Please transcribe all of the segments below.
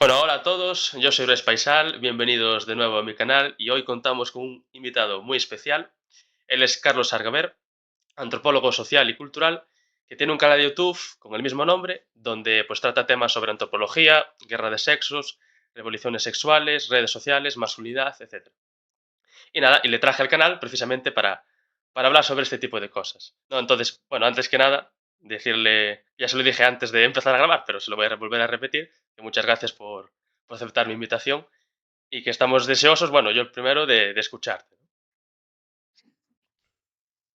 Bueno, hola a todos, yo soy Luis Paisal, bienvenidos de nuevo a mi canal y hoy contamos con un invitado muy especial. Él es Carlos Argaver, antropólogo social y cultural, que tiene un canal de YouTube con el mismo nombre, donde pues trata temas sobre antropología, guerra de sexos, revoluciones sexuales, redes sociales, masculinidad, etc. Y nada, y le traje al canal precisamente para hablar sobre este tipo de cosas, ¿no? Entonces, bueno, antes que nada, decirle, ya se lo dije antes de empezar a grabar, pero se lo voy a volver a repetir, que muchas gracias por aceptar mi invitación y que estamos deseosos, bueno, yo el primero, de escucharte.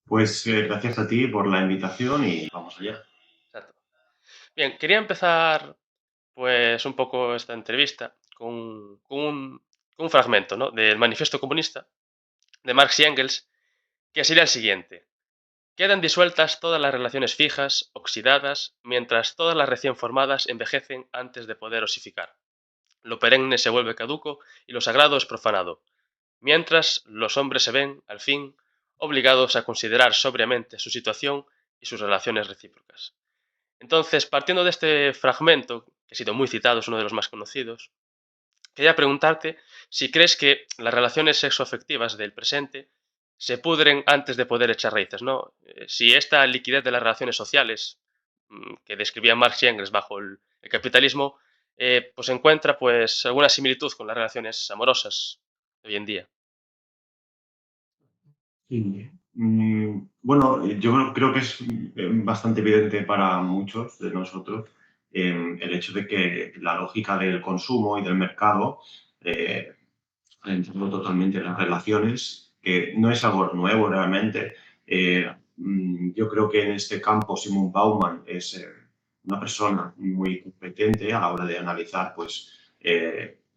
Pues gracias a ti por la invitación y vamos allá. Exacto. Bien, quería empezar pues un poco esta entrevista con un fragmento, ¿no?, del Manifiesto Comunista de Marx y Engels, que sería el siguiente. Quedan disueltas todas las relaciones fijas, oxidadas, mientras todas las recién formadas envejecen antes de poder osificar. Lo perenne se vuelve caduco y lo sagrado es profanado, mientras los hombres se ven, al fin, obligados a considerar sobriamente su situación y sus relaciones recíprocas. Entonces, partiendo de este fragmento, que ha sido muy citado, es uno de los más conocidos, quería preguntarte si crees que las relaciones sexoafectivas del presente se pudren antes de poder echar raíces, ¿no? Si esta liquidez de las relaciones sociales que describía Marx y Engels bajo el capitalismo, pues encuentra pues alguna similitud con las relaciones amorosas de hoy en día. Sí. Bueno, yo creo que es bastante evidente para muchos de nosotros el hecho de que la lógica del consumo y del mercado eh, ha entrado totalmente en las relaciones, que no es algo nuevo realmente. Yo creo que en este campo Simon Bauman es una persona muy competente a la hora de analizar pues,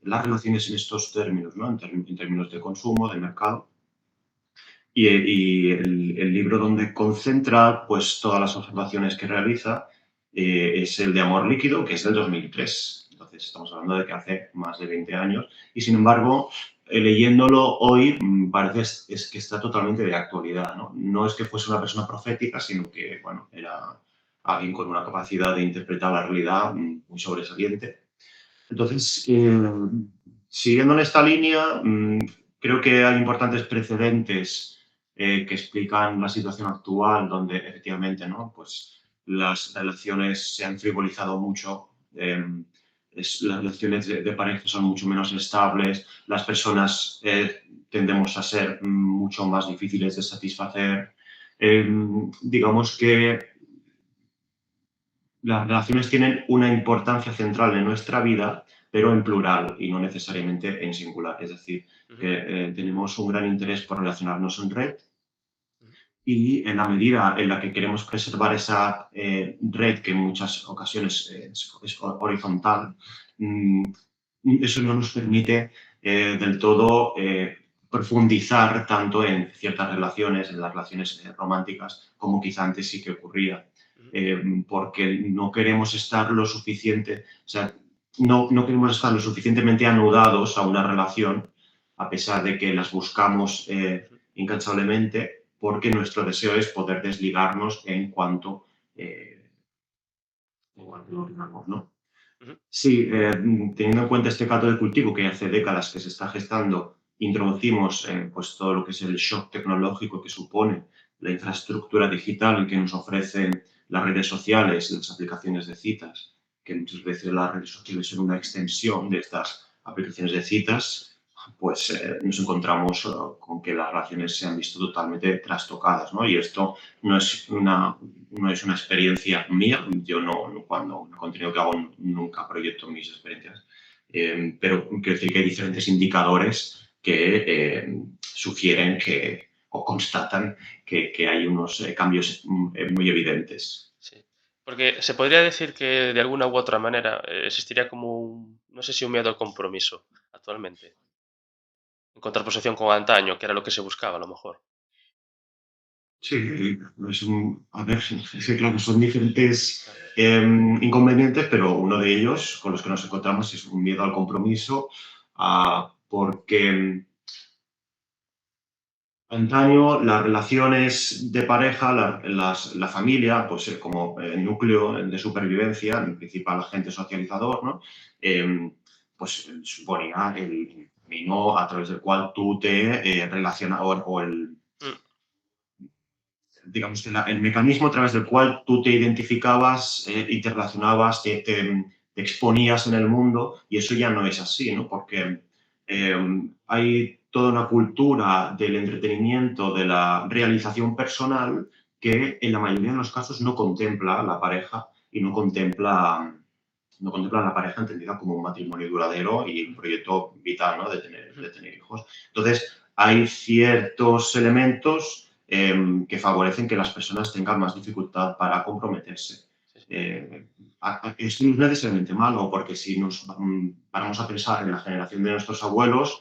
las relaciones en estos términos, ¿no? En términos de consumo, de mercado. Y el libro donde concentra pues, todas las observaciones que realiza es el de Amor Líquido, que es del 2003. Entonces, estamos hablando de que hace más de 20 años. Y sin embargo, leyéndolo hoy, parece es que está totalmente de actualidad. ¿No? No es que fuese una persona profética, sino que bueno, era alguien con una capacidad de interpretar la realidad muy sobresaliente. Entonces, siguiendo en esta línea, creo que hay importantes precedentes que explican la situación actual, donde efectivamente, ¿no? Pues las relaciones se han frivolizado mucho, las relaciones de pareja son mucho menos estables, las personas tendemos a ser mucho más difíciles de satisfacer. Digamos que las relaciones tienen una importancia central en nuestra vida, pero en plural y no necesariamente en singular. Es decir, Ujú, que tenemos un gran interés por relacionarnos en red ujú, y en la medida en la que queremos preservar esa red que en muchas ocasiones es horizontal, mm, eso no nos permite del todo profundizar tanto en ciertas relaciones, en las relaciones románticas, como quizá antes sí que ocurría. ujú, Porque no queremos estar lo suficiente, o sea, no queremos estar lo suficientemente anudados a una relación, a pesar de que las buscamos ujú, incansablemente, porque nuestro deseo es poder desligarnos en cuanto lo digamos, ¿no? ujú, Sí, teniendo en cuenta este caldo de cultivo que hace décadas que se está gestando, introducimos pues, todo lo que es el shock tecnológico que supone la infraestructura digital que nos ofrecen las redes sociales, las aplicaciones de citas, que muchas veces las redes sociales son una extensión de estas aplicaciones de citas, pues nos encontramos con que las relaciones se han visto totalmente trastocadas, ¿no? Y esto no es una experiencia mía, yo cuando el contenido que hago nunca proyecto mis experiencias, pero quiero decir que hay diferentes indicadores que sugieren o constatan que hay unos cambios muy evidentes. sí. Porque se podría decir que de alguna u otra manera existiría como no sé si un miedo al compromiso actualmente, en contraposición con antaño, que era lo que se buscaba a lo mejor. Sí, a ver, es que claro, son diferentes Claro. inconvenientes, pero uno de ellos con los que nos encontramos es un miedo al compromiso, porque antaño las relaciones de pareja, la familia, pues como núcleo de supervivencia, el principal agente socializador, ¿no? pues suponía el camino a través del cual tú te relacionas o el mm, digamos que el mecanismo a través del cual tú te identificabas y te relacionabas, te exponías en el mundo, y eso ya no es así, ¿no? Porque hay toda una cultura del entretenimiento, de la realización personal, que en la mayoría de los casos no contempla a la pareja y no contempla a la pareja entendida como un matrimonio duradero y un proyecto vital, ¿no? ujú, de tener hijos. Entonces, hay ciertos elementos que favorecen que las personas tengan más dificultad para comprometerse. sí, sí, Eh, Esto no es necesariamente malo, porque si nos paramos a pensar en la generación de nuestros abuelos,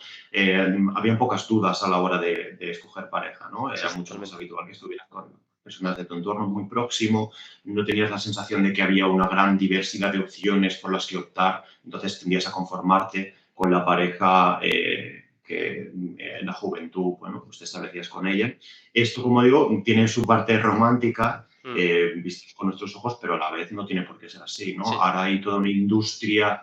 habían pocas dudas a la hora de escoger pareja, ¿no? sí, Era sí, mucho más totalmente. habitual que estuvieras con personas de tu entorno muy próximo, no tenías la sensación de que había una gran diversidad de opciones por las que optar, entonces tendías a conformarte con la pareja que en la juventud, bueno, pues te establecías con ella. Esto, como digo, tiene su parte romántica, Mm, vistos con nuestros ojos, pero a la vez no tiene por qué ser así, ¿no? sí, Ahora hay toda una industria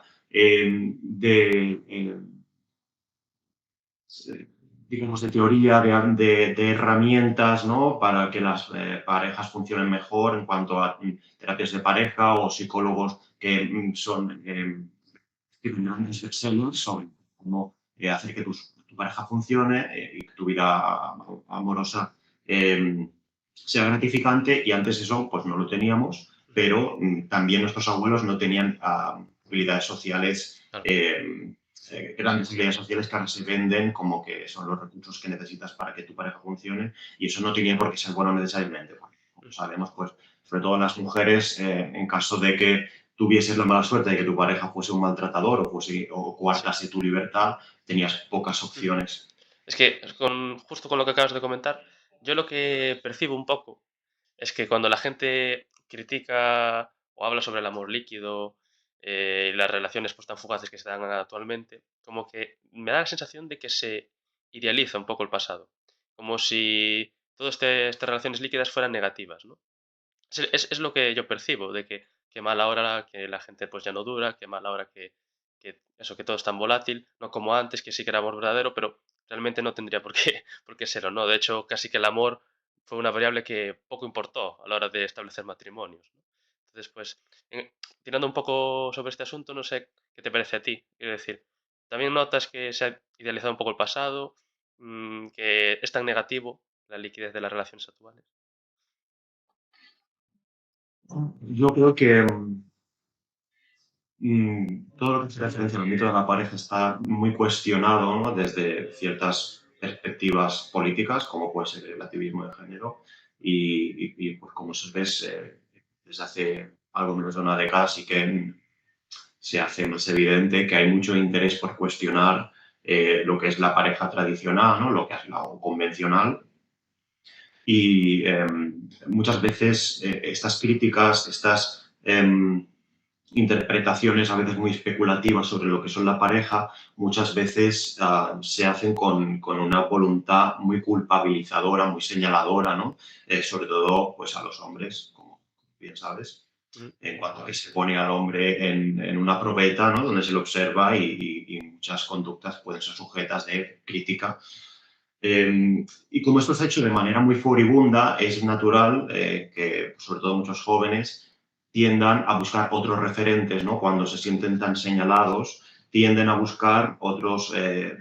digamos, de teoría, de herramientas, ¿no? Para que las parejas funcionen mejor en cuanto a terapias de pareja o psicólogos que son tienen grandes bestsellers sobre cómo hacer que tu pareja funcione y que tu vida amorosa sea gratificante, y antes eso pues no lo teníamos, ujú, pero también nuestros abuelos no tenían habilidades sociales, claro, grandes habilidades sociales que ahora se venden como que son los recursos que necesitas para que tu pareja funcione, y eso no tenía por qué ser bueno necesariamente, porque como mm, sabemos, pues sobre todo las mujeres, en caso de que tuvieses la mala suerte de que tu pareja fuese un maltratador o sí, coartase tu libertad, tenías pocas ujú. opciones. Es que justo con lo que acabas de comentar, yo lo que percibo un poco es que cuando la gente critica o habla sobre el amor líquido y las relaciones pues, tan fugaces que se dan actualmente, como que me da la sensación de que se idealiza un poco el pasado, como si todas estas relaciones líquidas fueran negativas, ¿no? Es lo que yo percibo, de que mala hora que la gente pues ya no dura, que mala hora que eso, que todo es tan volátil, no como antes, que sí que era amor verdadero, pero realmente no tendría por qué, por qué serlo, ¿no? De hecho, casi que el amor fue una variable que poco importó a la hora de establecer matrimonios, ¿no? Entonces, pues, tirando un poco sobre este asunto, no sé qué te parece a ti. Quiero decir, ¿también notas que se ha idealizado un poco el pasado, que es tan negativo la liquidez de las relaciones actuales? Yo creo que todo lo que se referencia al mito de la pareja está muy cuestionado, ¿no? Desde ciertas perspectivas políticas, como puede ser el relativismo de género, y, pues, como se ves desde hace algo menos de una década, sí que se hace más evidente que hay mucho interés por cuestionar lo que es la pareja tradicional, ¿no? Lo que es lo convencional. Y muchas veces estas críticas, estas interpretaciones a veces muy especulativas sobre lo que son la pareja, muchas veces se hacen con una voluntad muy culpabilizadora, muy señaladora, ¿no? Sobre todo pues, a los hombres, como bien sabes, Mm, en cuanto a que se pone al hombre en una probeta, ¿no? Donde se lo observa, y muchas conductas pueden ser sujetas de crítica. Y como esto se ha hecho de manera muy furibunda, es natural que, sobre todo muchos jóvenes, tiendan a buscar otros referentes, ¿no? Cuando se sienten tan señalados, tienden a buscar otros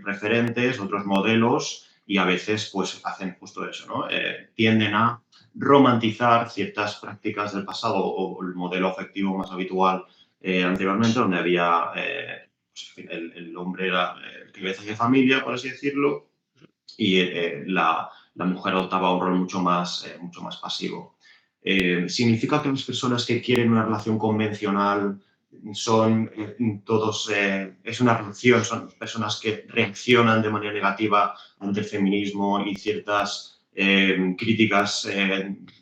referentes, otros modelos, y a veces pues hacen justo eso, ¿no? Tienden a romantizar ciertas prácticas del pasado o el modelo afectivo más habitual anteriormente, donde había pues, el hombre era el cabeza de familia, por así decirlo, y la mujer adoptaba un rol mucho más pasivo. ¿Significa que las personas que quieren una relación convencional son todos, es una reacción, son personas que reaccionan de manera negativa ante el feminismo y ciertas críticas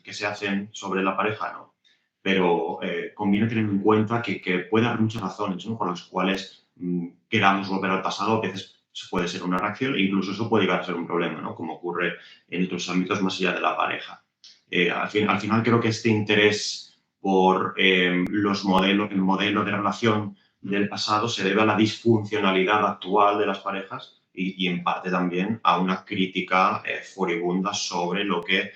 que se hacen sobre la pareja? No. Pero conviene tener en cuenta que puede haber muchas razones, ¿no? Por las cuales queramos volver al pasado. A veces puede ser una reacción e incluso eso puede llegar a ser un problema, ¿no? Como ocurre en otros ámbitos más allá de la pareja. Al final creo que este interés por el modelo de relación del pasado se debe a la disfuncionalidad actual de las parejas y en parte también a una crítica furibunda sobre lo que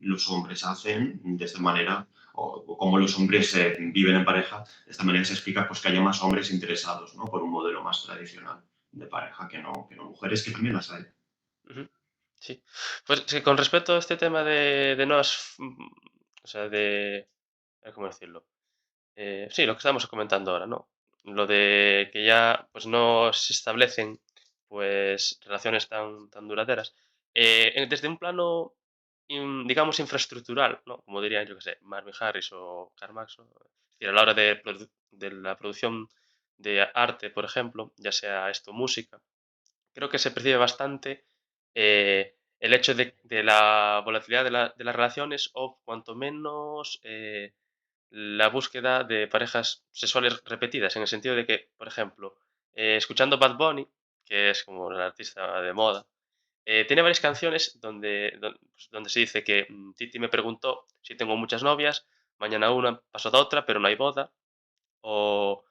los hombres hacen de esta manera o cómo los hombres viven en pareja. De esta manera se explica pues, que haya más hombres interesados, ¿no? Por un modelo más tradicional de pareja que no mujeres, que también las hay. Ujú. Sí. Pues sí, con respecto a este tema de nuevas, o sea, ¿cómo decirlo? Sí, lo que estamos comentando ahora, ¿no? Lo de que ya pues no se establecen pues relaciones tan duraderas. Desde un plano, digamos, infraestructural, ¿no? Como dirían, yo que sé, Marvin Harris o Karl Marx, ¿no? Es decir, a la hora de la producción de arte, por ejemplo, ya sea esto música, creo que se percibe bastante el hecho de la volatilidad de las relaciones o cuanto menos la búsqueda de parejas sexuales repetidas, en el sentido de que, por ejemplo, escuchando Bad Bunny, que es como el artista de moda, tiene varias canciones donde se dice que Titi me preguntó si tengo muchas novias, mañana una, pasado otra, pero no hay boda, o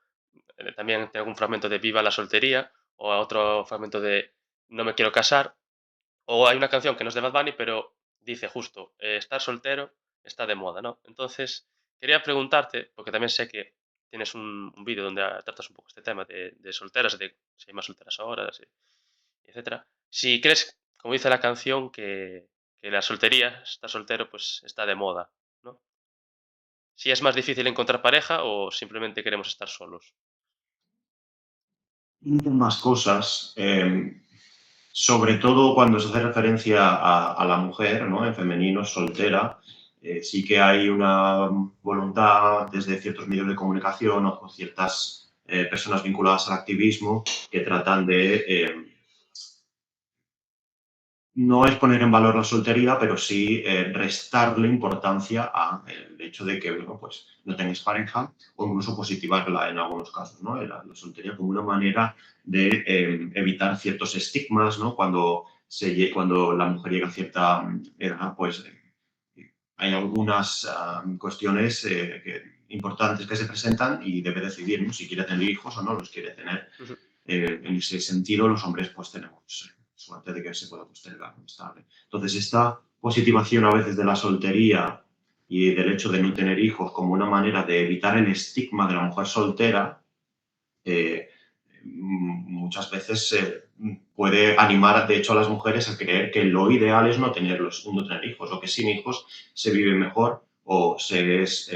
también tengo un fragmento de Viva la soltería, o otro fragmento de No me quiero casar, o hay una canción que no es de Bad Bunny, pero dice justo, estar soltero está de moda, ¿no? Entonces, quería preguntarte, porque también sé que tienes un vídeo donde tratas un poco este tema de solteras, de si hay más solteras ahora, etcétera. Si crees, como dice la canción, que la soltería, estar soltero, pues está de moda, ¿no? Si es más difícil encontrar pareja o simplemente queremos estar solos. Más cosas, sobre todo cuando se hace referencia a la mujer, ¿no? En femenino, soltera, sí que hay una voluntad desde ciertos medios de comunicación o ciertas personas vinculadas al activismo que tratan de no es poner en valor la soltería, pero sí restarle importancia al hecho de que bueno, pues, no tengáis pareja o incluso positivarla en algunos casos, ¿no? La soltería como una manera de evitar ciertos estigmas, ¿no? Cuando la mujer llega a cierta edad, pues hay algunas cuestiones importantes que se presentan y debe decidir, ¿no? Si quiere tener hijos o no los quiere tener. Ujú, En ese sentido, los hombres pues tenemos suerte de que se pueda postergar más tarde. Entonces, esta positivación a veces de la soltería y del hecho de no tener hijos como una manera de evitar el estigma de la mujer soltera, eh, muchas veces puede animar, de hecho, a las mujeres a creer que lo ideal es no tener hijos, o que sin hijos se vive mejor o se es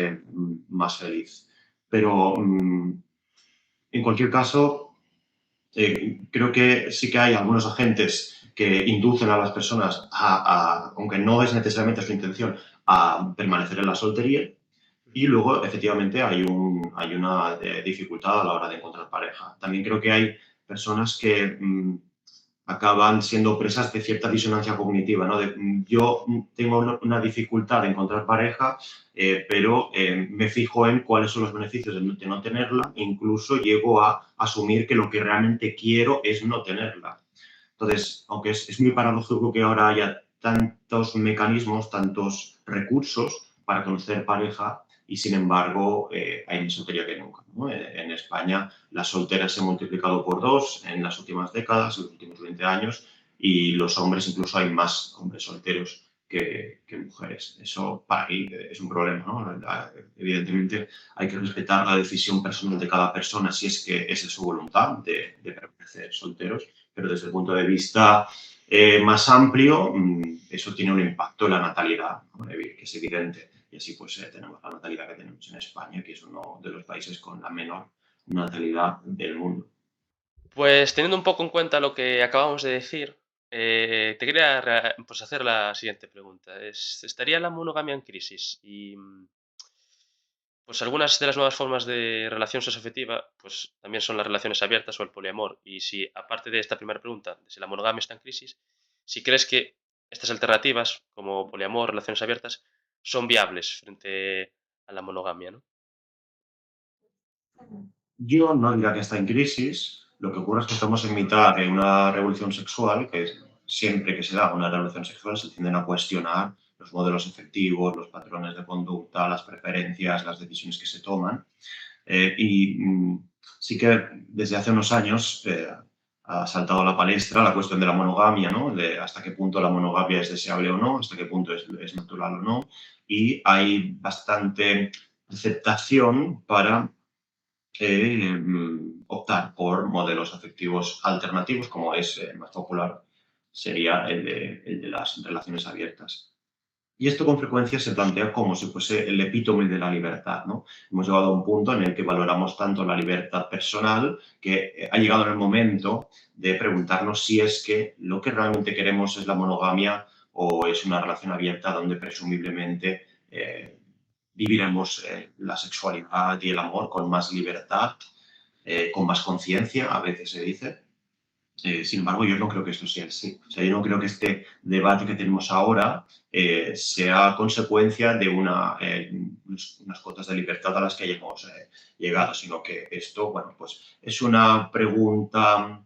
más feliz. Pero, en cualquier caso, creo que sí que hay algunos agentes que inducen a las personas, aunque no es necesariamente su intención, a permanecer en la soltería. Y luego, efectivamente, hay una dificultad a la hora de encontrar pareja. También creo que hay personas que acaban siendo presas de cierta disonancia cognitiva, ¿no? Yo tengo una dificultad de encontrar pareja, pero me fijo en cuáles son los beneficios de no tenerla, incluso llego a asumir que lo que realmente quiero es no tenerla. Entonces, aunque es muy paradójico que ahora haya tantos mecanismos, tantos recursos para conocer pareja, y sin embargo hay más soltería que nunca, ¿no? En España las solteras se han multiplicado por dos en las últimas décadas, en los últimos 20 años, y los hombres, incluso hay más hombres solteros que mujeres. Eso para mí es un problema, ¿no? Evidentemente hay que respetar la decisión personal de cada persona si es que esa es su voluntad de permanecer solteros, pero desde el punto de vista más amplio, eso tiene un impacto en la natalidad, ¿no? Que es evidente. Y así pues tenemos la natalidad que tenemos en España, que es uno de los países con la menor natalidad del mundo. Pues teniendo un poco en cuenta lo que acabamos de decir, te quería pues hacer la siguiente pregunta. ¿Estaría la monogamia en crisis? Y pues algunas de las nuevas formas de relación sexoafectiva pues también son las relaciones abiertas o el poliamor. Y si, aparte de esta primera pregunta, de si la monogamia está en crisis, si crees que estas alternativas, como poliamor, relaciones abiertas, son viables frente a la monogamia, ¿no? Yo no diría que está en crisis. Lo que ocurre es que estamos en mitad de una revolución sexual, que siempre que se da una revolución sexual se tienden a cuestionar los modelos efectivos, los patrones de conducta, las preferencias, las decisiones que se toman. Sí que desde hace unos años ha saltado a la palestra la cuestión de la monogamia, ¿no? De hasta qué punto la monogamia es deseable o no, hasta qué punto es natural o no. Y hay bastante aceptación para optar por modelos afectivos alternativos, como es más popular, sería el de las relaciones abiertas. Y esto con frecuencia se plantea como si fuese el epítome de la libertad, ¿no? Hemos llegado a un punto en el que valoramos tanto la libertad personal que ha llegado en el momento de preguntarnos si es que lo que realmente queremos es la monogamia o es una relación abierta donde presumiblemente viviremos la sexualidad y el amor con más libertad, con más conciencia, a veces se dice. Sin embargo, yo no creo que esto sea así. O sea, yo no creo que este debate que tenemos ahora sea consecuencia de unas cuotas de libertad a las que hayamos llegado, sino que esto, bueno, pues es una pregunta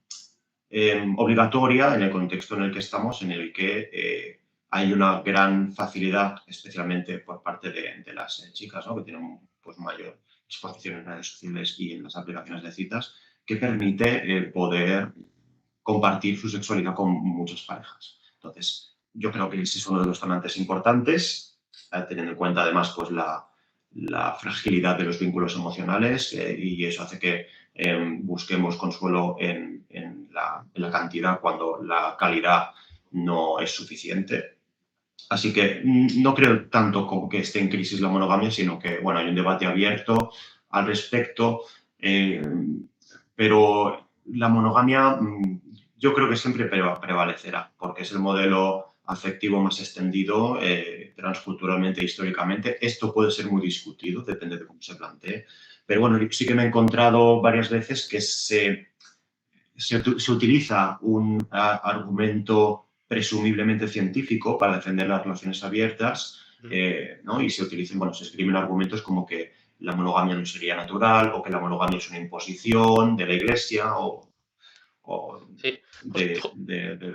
obligatoria en el contexto en el que estamos, en el que hay una gran facilidad, especialmente por parte de las chicas, ¿no? Que tienen pues, mayor exposición en redes sociales y en las aplicaciones de citas, que permite poder compartir su sexualidad con muchas parejas. Entonces, yo creo que ese es uno de los donantes importantes, teniendo en cuenta además pues, la fragilidad de los vínculos emocionales y eso hace que busquemos consuelo en la cantidad cuando la calidad no es suficiente. Así que no creo tanto como que esté en crisis la monogamia, sino que bueno, hay un debate abierto al respecto, pero la monogamia yo creo que siempre prevalecerá, porque es el modelo afectivo más extendido transculturalmente e históricamente. Esto puede ser muy discutido, depende de cómo se plantee, pero bueno, sí que me he encontrado varias veces que se utiliza un argumento presumiblemente científico para defender las relaciones abiertas, ¿no? Y se utilizan, bueno, se escriben argumentos como que la monogamia no sería natural o que la monogamia es una imposición de la Iglesia o Sí,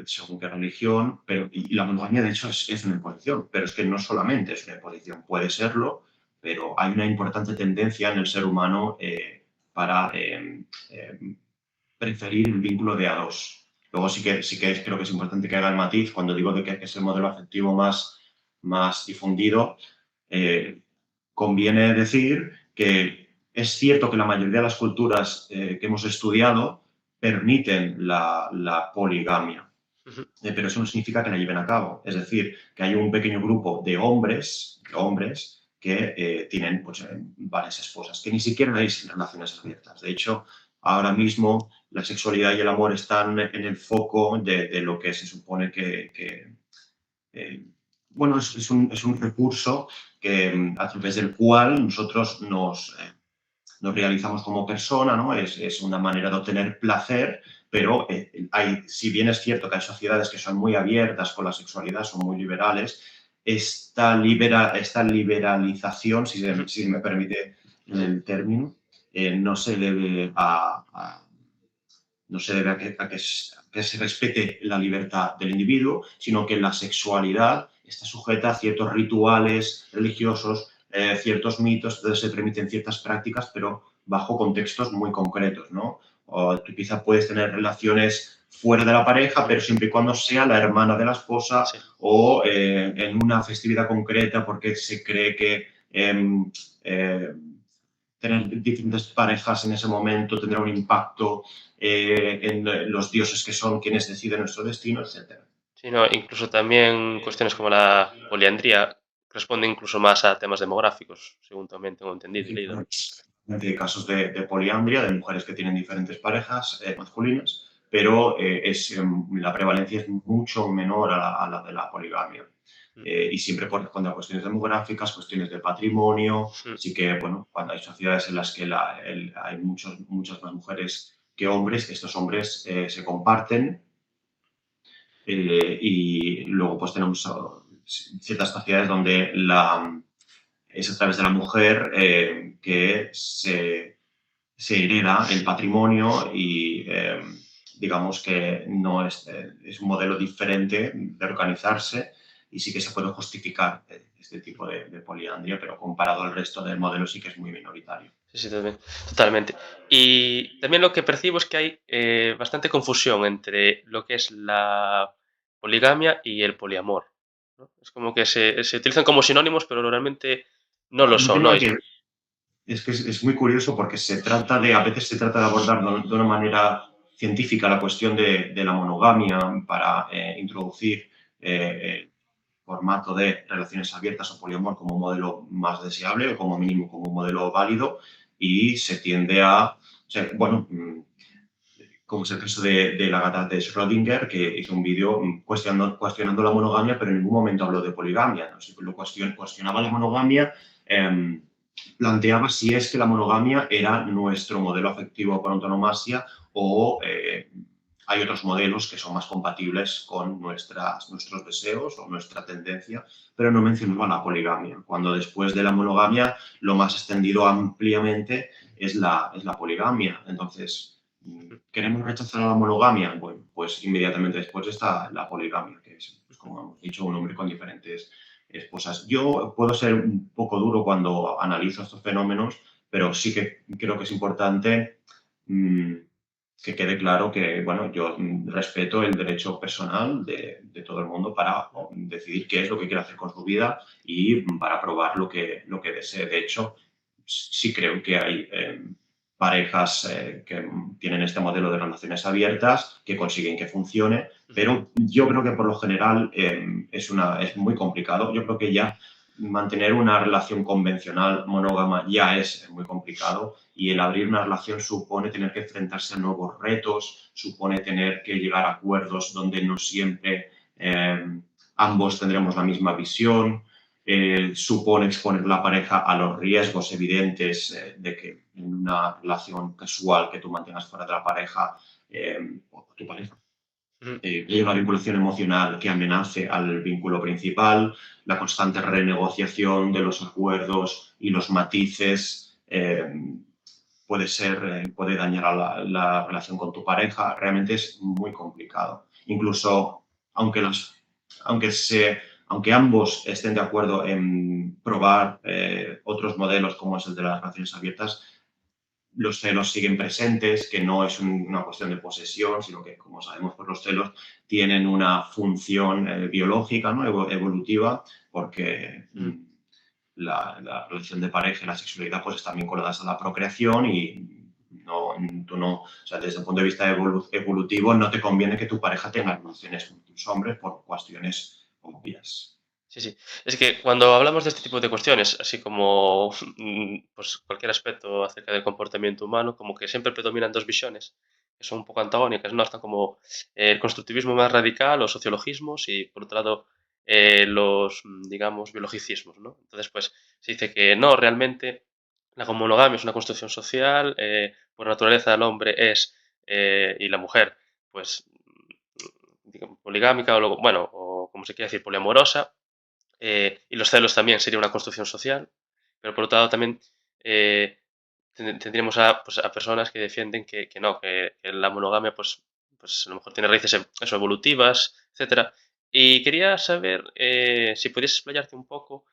según qué religión, pero, y la monogamia de hecho es una imposición, pero es que no solamente es una imposición, puede serlo, pero hay una importante tendencia en el ser humano para preferir el vínculo de a dos. Luego sí que creo que es importante que haga el matiz cuando digo de que es el modelo afectivo más difundido. Conviene decir que es cierto que la mayoría de las culturas que hemos estudiado permiten la poligamia, pero eso no significa que la lleven a cabo. Es decir, que hay un pequeño grupo de hombres que tienen pues, varias esposas, que ni siquiera hay relaciones abiertas. De hecho, ahora mismo la sexualidad y el amor están en el foco de lo que se supone bueno, es un recurso que, a través del cual nosotros nos realizamos como persona, ¿no? Es una manera de obtener placer, pero si bien es cierto que hay sociedades que son muy abiertas con la sexualidad, son muy liberales, esta liberalización, si me permite el término, no se debe no se debe que se respete la libertad del individuo, sino que la sexualidad está sujeta a ciertos rituales religiosos, ciertos mitos, entonces se permiten ciertas prácticas, pero bajo contextos muy concretos, ¿no? O tú quizá puedes tener relaciones fuera de la pareja, pero siempre y cuando sea la hermana de la esposa sí. o en una festividad concreta porque se cree que eh, tener diferentes parejas en ese momento tendrá un impacto en los dioses que son quienes deciden nuestro destino, etc. Sí, no, incluso también cuestiones como la poliandría responden incluso más a temas demográficos, según también tengo entendido y leído. Hay casos de poliandria, de mujeres que tienen diferentes parejas masculinas, pero la prevalencia es mucho menor a la de la poligamia. Y siempre corresponde a cuestiones demográficas, cuestiones de patrimonio. Sí que, bueno, cuando hay sociedades en las que hay muchas más mujeres que hombres, estos hombres se comparten y luego pues tenemos ciertas sociedades donde es a través de la mujer que se hereda el patrimonio y digamos que no es un modelo diferente de organizarse y sí que se puede justificar este tipo de poliandria, pero comparado al resto del modelo sí que es muy minoritario. Sí, sí, totalmente. Y también lo que percibo es que hay bastante confusión entre lo que es la poligamia y el poliamor, ¿no? Es como que se utilizan como sinónimos, pero realmente no lo No son, tiene ¿no? nada que ver. Es que es muy curioso porque a veces se trata de abordar de una manera científica la cuestión de la monogamia para introducir formato de relaciones abiertas o poliamor como un modelo más deseable o como mínimo como un modelo válido y se tiende a, o sea, bueno, como es el caso de la gata de Schrödinger, que hizo un vídeo cuestionando la monogamia, pero en ningún momento habló de poligamia, ¿no? Lo cuestionaba la monogamia, eh, planteaba si es que la monogamia era nuestro modelo afectivo por antonomasia o hay otros modelos que son más compatibles con nuestros deseos o nuestra tendencia, pero no mencionaba la poligamia, cuando después de la monogamia lo más extendido ampliamente es la poligamia. Entonces, ¿queremos rechazar a la monogamia? Bueno, pues inmediatamente después está la poligamia, que es, pues como hemos dicho, un hombre con diferentes esposas. Yo puedo ser un poco duro cuando analizo estos fenómenos, pero sí que creo que es importante mmm, que quede claro que, bueno, yo respeto el derecho personal de todo el mundo para decidir qué es lo que quiere hacer con su vida y para probar lo que desee. De hecho, sí creo que hay parejas que tienen este modelo de relaciones abiertas, que consiguen que funcione, pero yo creo que por lo general es muy complicado. Yo creo que ya mantener una relación convencional monógama ya es muy complicado y el abrir una relación supone tener que enfrentarse a nuevos retos, supone tener que llegar a acuerdos donde no siempre ambos tendremos la misma visión, supone exponer la pareja a los riesgos evidentes de que en una relación casual que tú mantengas fuera de la pareja o tu pareja hay una vinculación emocional que amenace al vínculo principal, la constante renegociación de los acuerdos y los matices puede dañar a la relación con tu pareja. Realmente es muy complicado. Incluso aunque, aunque, aunque ambos estén de acuerdo en probar otros modelos como es el de las relaciones abiertas, los celos siguen presentes, que no es una cuestión de posesión, sino que, como sabemos, pues los celos tienen una función biológica, ¿no? Evolutiva, porque la relación de pareja y la sexualidad pues están vinculadas a la procreación y tú no, o sea, desde el punto de vista evolutivo no te conviene que tu pareja tenga relaciones con tus hombres por cuestiones obvias. Sí, sí. Es que cuando hablamos de este tipo de cuestiones, así como pues cualquier aspecto acerca del comportamiento humano, como que siempre predominan dos visiones, que son un poco antagónicas, ¿no? Están como el constructivismo más radical, los sociologismos, y por otro lado los, digamos, biologicismos, ¿no? Entonces, pues se dice que no, realmente la monogamia es una construcción social, por naturaleza el hombre es, y la mujer, pues, digamos, poligámica, bueno, o como se quiere decir, poliamorosa, y los celos también sería una construcción social, pero por otro lado también tendríamos pues, a personas que defienden que no, que la monogamia pues a lo mejor tiene raíces eso, evolutivas, etcétera. Y quería saber si podías explayarte un poco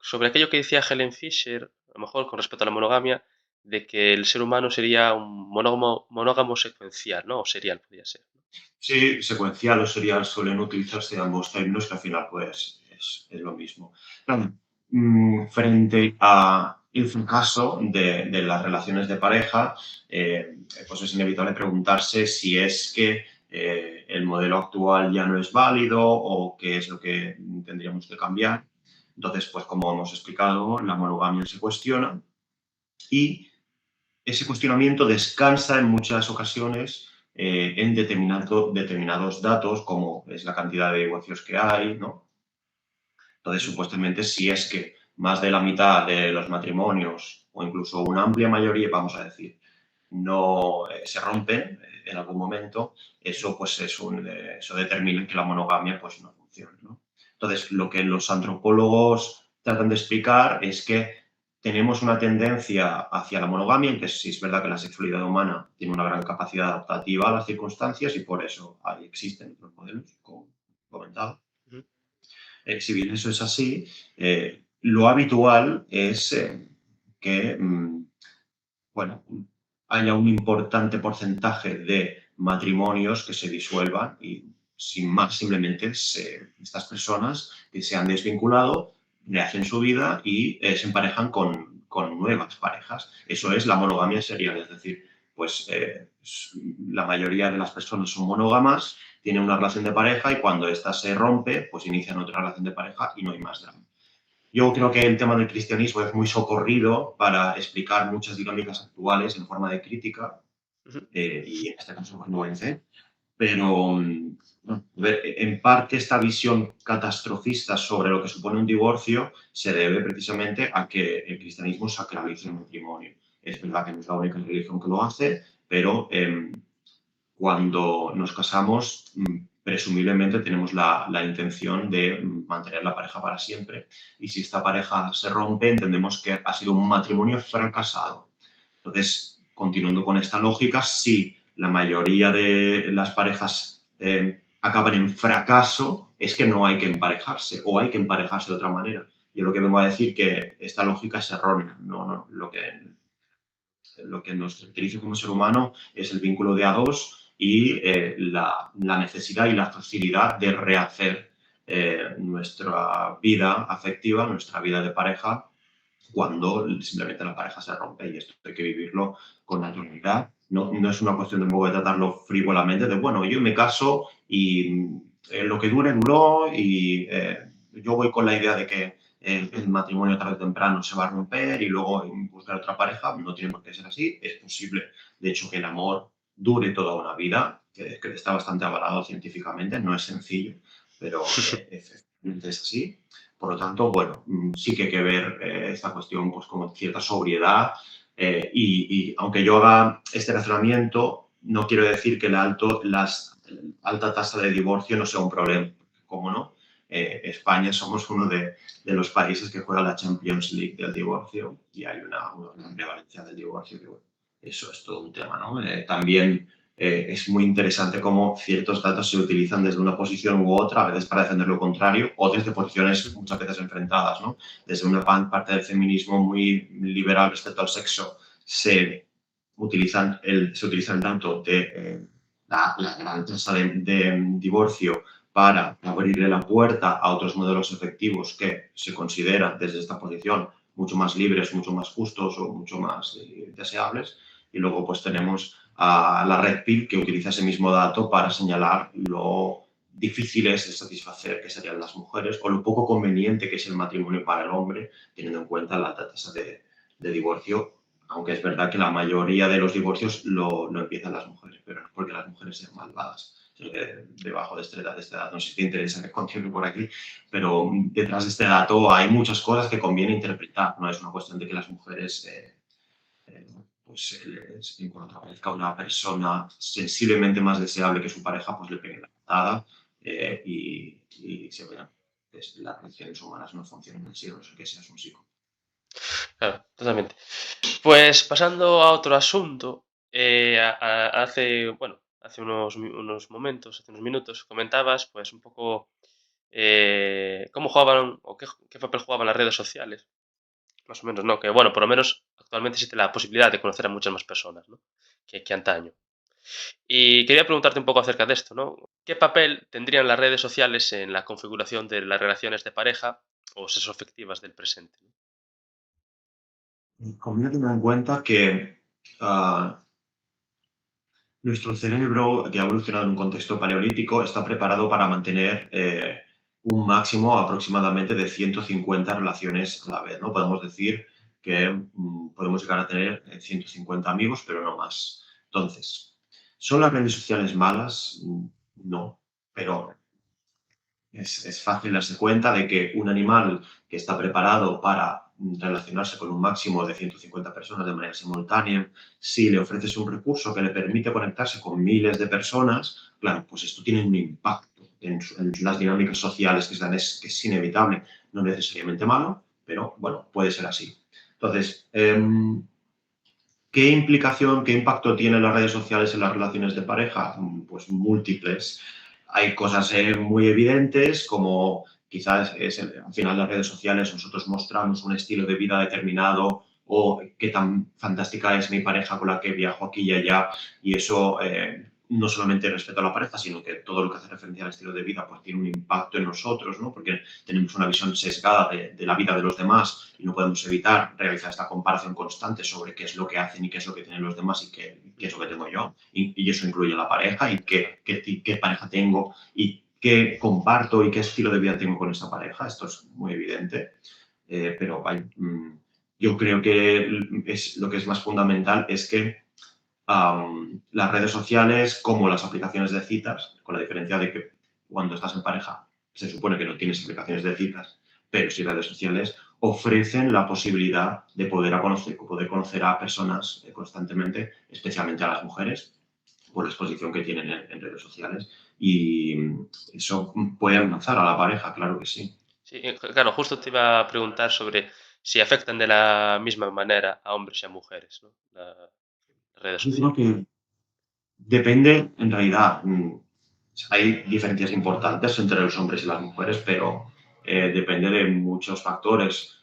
sobre aquello que decía Helen Fisher, a lo mejor con respecto a la monogamia, de que el ser humano sería un monógamo secuencial, ¿no? O serial, podría ser. Sí, secuencial o serial suelen utilizarse ambos términos que al final pues es lo mismo. Claro, frente a el fracaso de las relaciones de pareja, pues es inevitable preguntarse si es que el modelo actual ya no es válido o qué es lo que tendríamos que cambiar. Entonces, pues como hemos explicado, la monogamia se cuestiona y ese cuestionamiento descansa en muchas ocasiones en determinados datos, como es la cantidad de divorcios que hay, ¿no? Entonces, supuestamente, si es que más de la mitad de los matrimonios, o incluso una amplia mayoría, vamos a decir, no se rompen en algún momento, eso pues eso determina que la monogamia pues no funciona, ¿no? Entonces, lo que los antropólogos tratan de explicar es que tenemos una tendencia hacia la monogamia, en que sí es verdad que la sexualidad humana tiene una gran capacidad adaptativa a las circunstancias y por eso ahí existen otros modelos, como comentado. Ujú, Si bien eso es así, lo habitual es que bueno, haya un importante porcentaje de matrimonios que se disuelvan y sin más, simplemente estas personas que se han desvinculado rehacen su vida y se emparejan con nuevas parejas. Eso es la monogamia serial, es decir, pues la mayoría de las personas son monógamas, tienen una relación de pareja y cuando ésta se rompe, pues inician otra relación de pareja y no hay más drama. Yo creo que el tema del cristianismo es muy socorrido para explicar muchas dinámicas actuales en forma de crítica, y en este caso no vence, pero en parte esta visión catastrofista sobre lo que supone un divorcio se debe precisamente a que el cristianismo sacraliza el matrimonio. Es verdad que no es la única religión que lo hace, pero cuando nos casamos, presumiblemente tenemos la intención de mantener la pareja para siempre. Y si esta pareja se rompe, entendemos que ha sido un matrimonio fracasado. Entonces, continuando con esta lógica, si la mayoría de las parejas acaban en fracaso, es que no hay que emparejarse o hay que emparejarse de otra manera. Yo lo que vengo a decir que esta lógica es errónea. No, lo que nos caracteriza como ser humano es el vínculo de a dos y la necesidad y la facilidad de rehacer nuestra vida afectiva, nuestra vida de pareja, cuando simplemente la pareja se rompe, y esto hay que vivirlo con naturalidad. No es una cuestión de poder tratarlo frívolamente, de bueno, yo me caso y lo que dure duró y yo voy con la idea de que el matrimonio tarde o temprano se va a romper y luego buscar otra pareja. No tiene por qué ser así. Es posible, de hecho, que el amor dure toda una vida, que está bastante avalado científicamente. No es sencillo, pero efectivamente es así. Por lo tanto, bueno, sí que hay que ver esta cuestión pues, con cierta sobriedad y aunque yo haga este razonamiento, no quiero decir que la alta tasa de divorcio no sea un problema. ¿Cómo no? España somos uno de los países que juega la Champions League del divorcio y hay una gran prevalencia del divorcio. Que, bueno, eso es todo un tema, ¿no? También es muy interesante cómo ciertos datos se utilizan desde una posición u otra, a veces para defender lo contrario, o desde posiciones muchas veces enfrentadas, ¿no? Desde una parte del feminismo muy liberal respecto al sexo, se utilizan el tanto de la gran tasa de divorcio para abrirle la puerta a otros modelos efectivos que se consideran desde esta posición mucho más libres, mucho más justos o mucho más deseables. Y luego pues tenemos a la Red Pill, que utiliza ese mismo dato para señalar lo difícil es de satisfacer que serían las mujeres o lo poco conveniente que es el matrimonio para el hombre, teniendo en cuenta la alta tasa de divorcio, aunque es verdad que la mayoría de los divorcios lo empiezan las mujeres, pero no es porque las mujeres sean malvadas. Debajo de este dato, no sé si te interesa que continúe por aquí, pero detrás de este dato hay muchas cosas que conviene interpretar. No es una cuestión de que las mujeres pues cuando aparezca una persona sensiblemente más deseable que su pareja, pues le peguen la patada y se vean que las relaciones humanas no funcionan así, no sé que seas un psicólogo. Claro, totalmente. Pues pasando a otro asunto, hace unos momentos, hace unos minutos, comentabas pues un poco cómo jugaban o qué papel jugaban las redes sociales. Más o menos, ¿no? Que bueno, por lo menos actualmente existe la posibilidad de conocer a muchas más personas, ¿no? Que antaño. Y quería preguntarte un poco acerca de esto, ¿no? ¿Qué papel tendrían las redes sociales en la configuración de las relaciones de pareja o sexoafectivas del presente? Conviene tener en cuenta que nuestro cerebro, que ha evolucionado en un contexto paleolítico, está preparado para mantener un máximo aproximadamente de 150 relaciones a la vez, ¿no? Podemos decir que podemos llegar a tener 150 amigos, pero no más. Entonces, ¿son las redes sociales malas? No, pero es fácil darse cuenta de que un animal que está preparado para relacionarse con un máximo de 150 personas de manera simultánea, si le ofreces un recurso que le permite conectarse con miles de personas, claro, pues esto tiene un impacto en las dinámicas sociales que es inevitable, no necesariamente malo, pero bueno, puede ser así. Entonces, ¿qué implicación, qué impacto tienen las redes sociales en las relaciones de pareja? Pues múltiples. Hay cosas muy evidentes, como quizás al final las redes sociales nosotros mostramos un estilo de vida determinado o qué tan fantástica es mi pareja con la que viajo aquí y allá, y eso no solamente respecto a la pareja, sino que todo lo que hace referencia al estilo de vida pues tiene un impacto en nosotros, ¿no? Porque tenemos una visión sesgada de la vida de los demás y no podemos evitar realizar esta comparación constante sobre qué es lo que hacen y qué es lo que tienen los demás y qué es lo que tengo yo. Y eso incluye a la pareja y qué pareja tengo y qué comparto y qué estilo de vida tengo con esa pareja. Esto es muy evidente. Pero yo creo que lo que es más fundamental es que las redes sociales, como las aplicaciones de citas, con la diferencia de que cuando estás en pareja se supone que no tienes aplicaciones de citas, pero sí redes sociales, ofrecen la posibilidad de poder conocer a personas constantemente, especialmente a las mujeres, por la exposición que tienen en redes sociales. Y eso puede amenazar a la pareja, claro que sí. Sí, claro, justo te iba a preguntar sobre si afectan de la misma manera a hombres y a mujeres, ¿no? Las redes Yo creo sociales. que depende, en realidad, hay diferencias importantes entre los hombres y las mujeres, pero depende de muchos factores.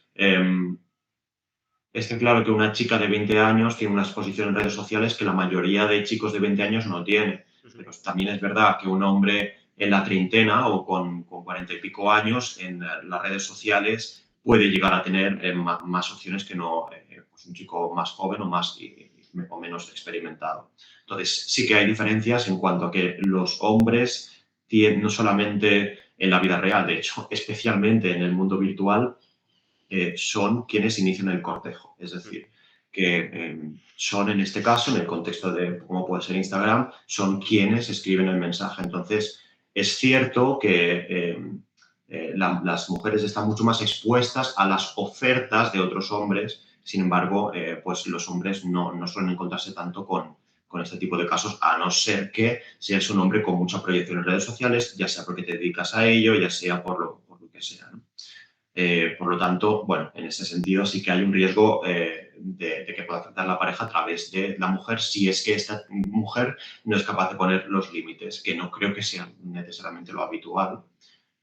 Está claro que una chica de 20 años tiene una exposición en redes sociales que la mayoría de chicos de 20 años no tiene. Ujú. Pero también es verdad que un hombre en la treintena o con 40 y pico años en las redes sociales puede llegar a tener más opciones que no pues un chico más joven o menos experimentado. Entonces, sí que hay diferencias en cuanto a que los hombres tienen, no solamente en la vida real, de hecho, especialmente en el mundo virtual, son quienes inician el cortejo. Es Ujú. decir, que son en este caso, en el contexto de cómo puede ser Instagram, son quienes escriben el mensaje. Entonces, es cierto que las mujeres están mucho más expuestas a las ofertas de otros hombres, sin embargo, pues los hombres no suelen encontrarse tanto con este tipo de casos, a no ser que seas un hombre con mucha proyección en redes sociales, ya sea porque te dedicas a ello, ya sea por lo que sea, ¿no? Por lo tanto, bueno, en ese sentido sí que hay un riesgo de que pueda afectar a la pareja a través de la mujer si es que esta mujer no es capaz de poner los límites, que no creo que sea necesariamente lo habitual.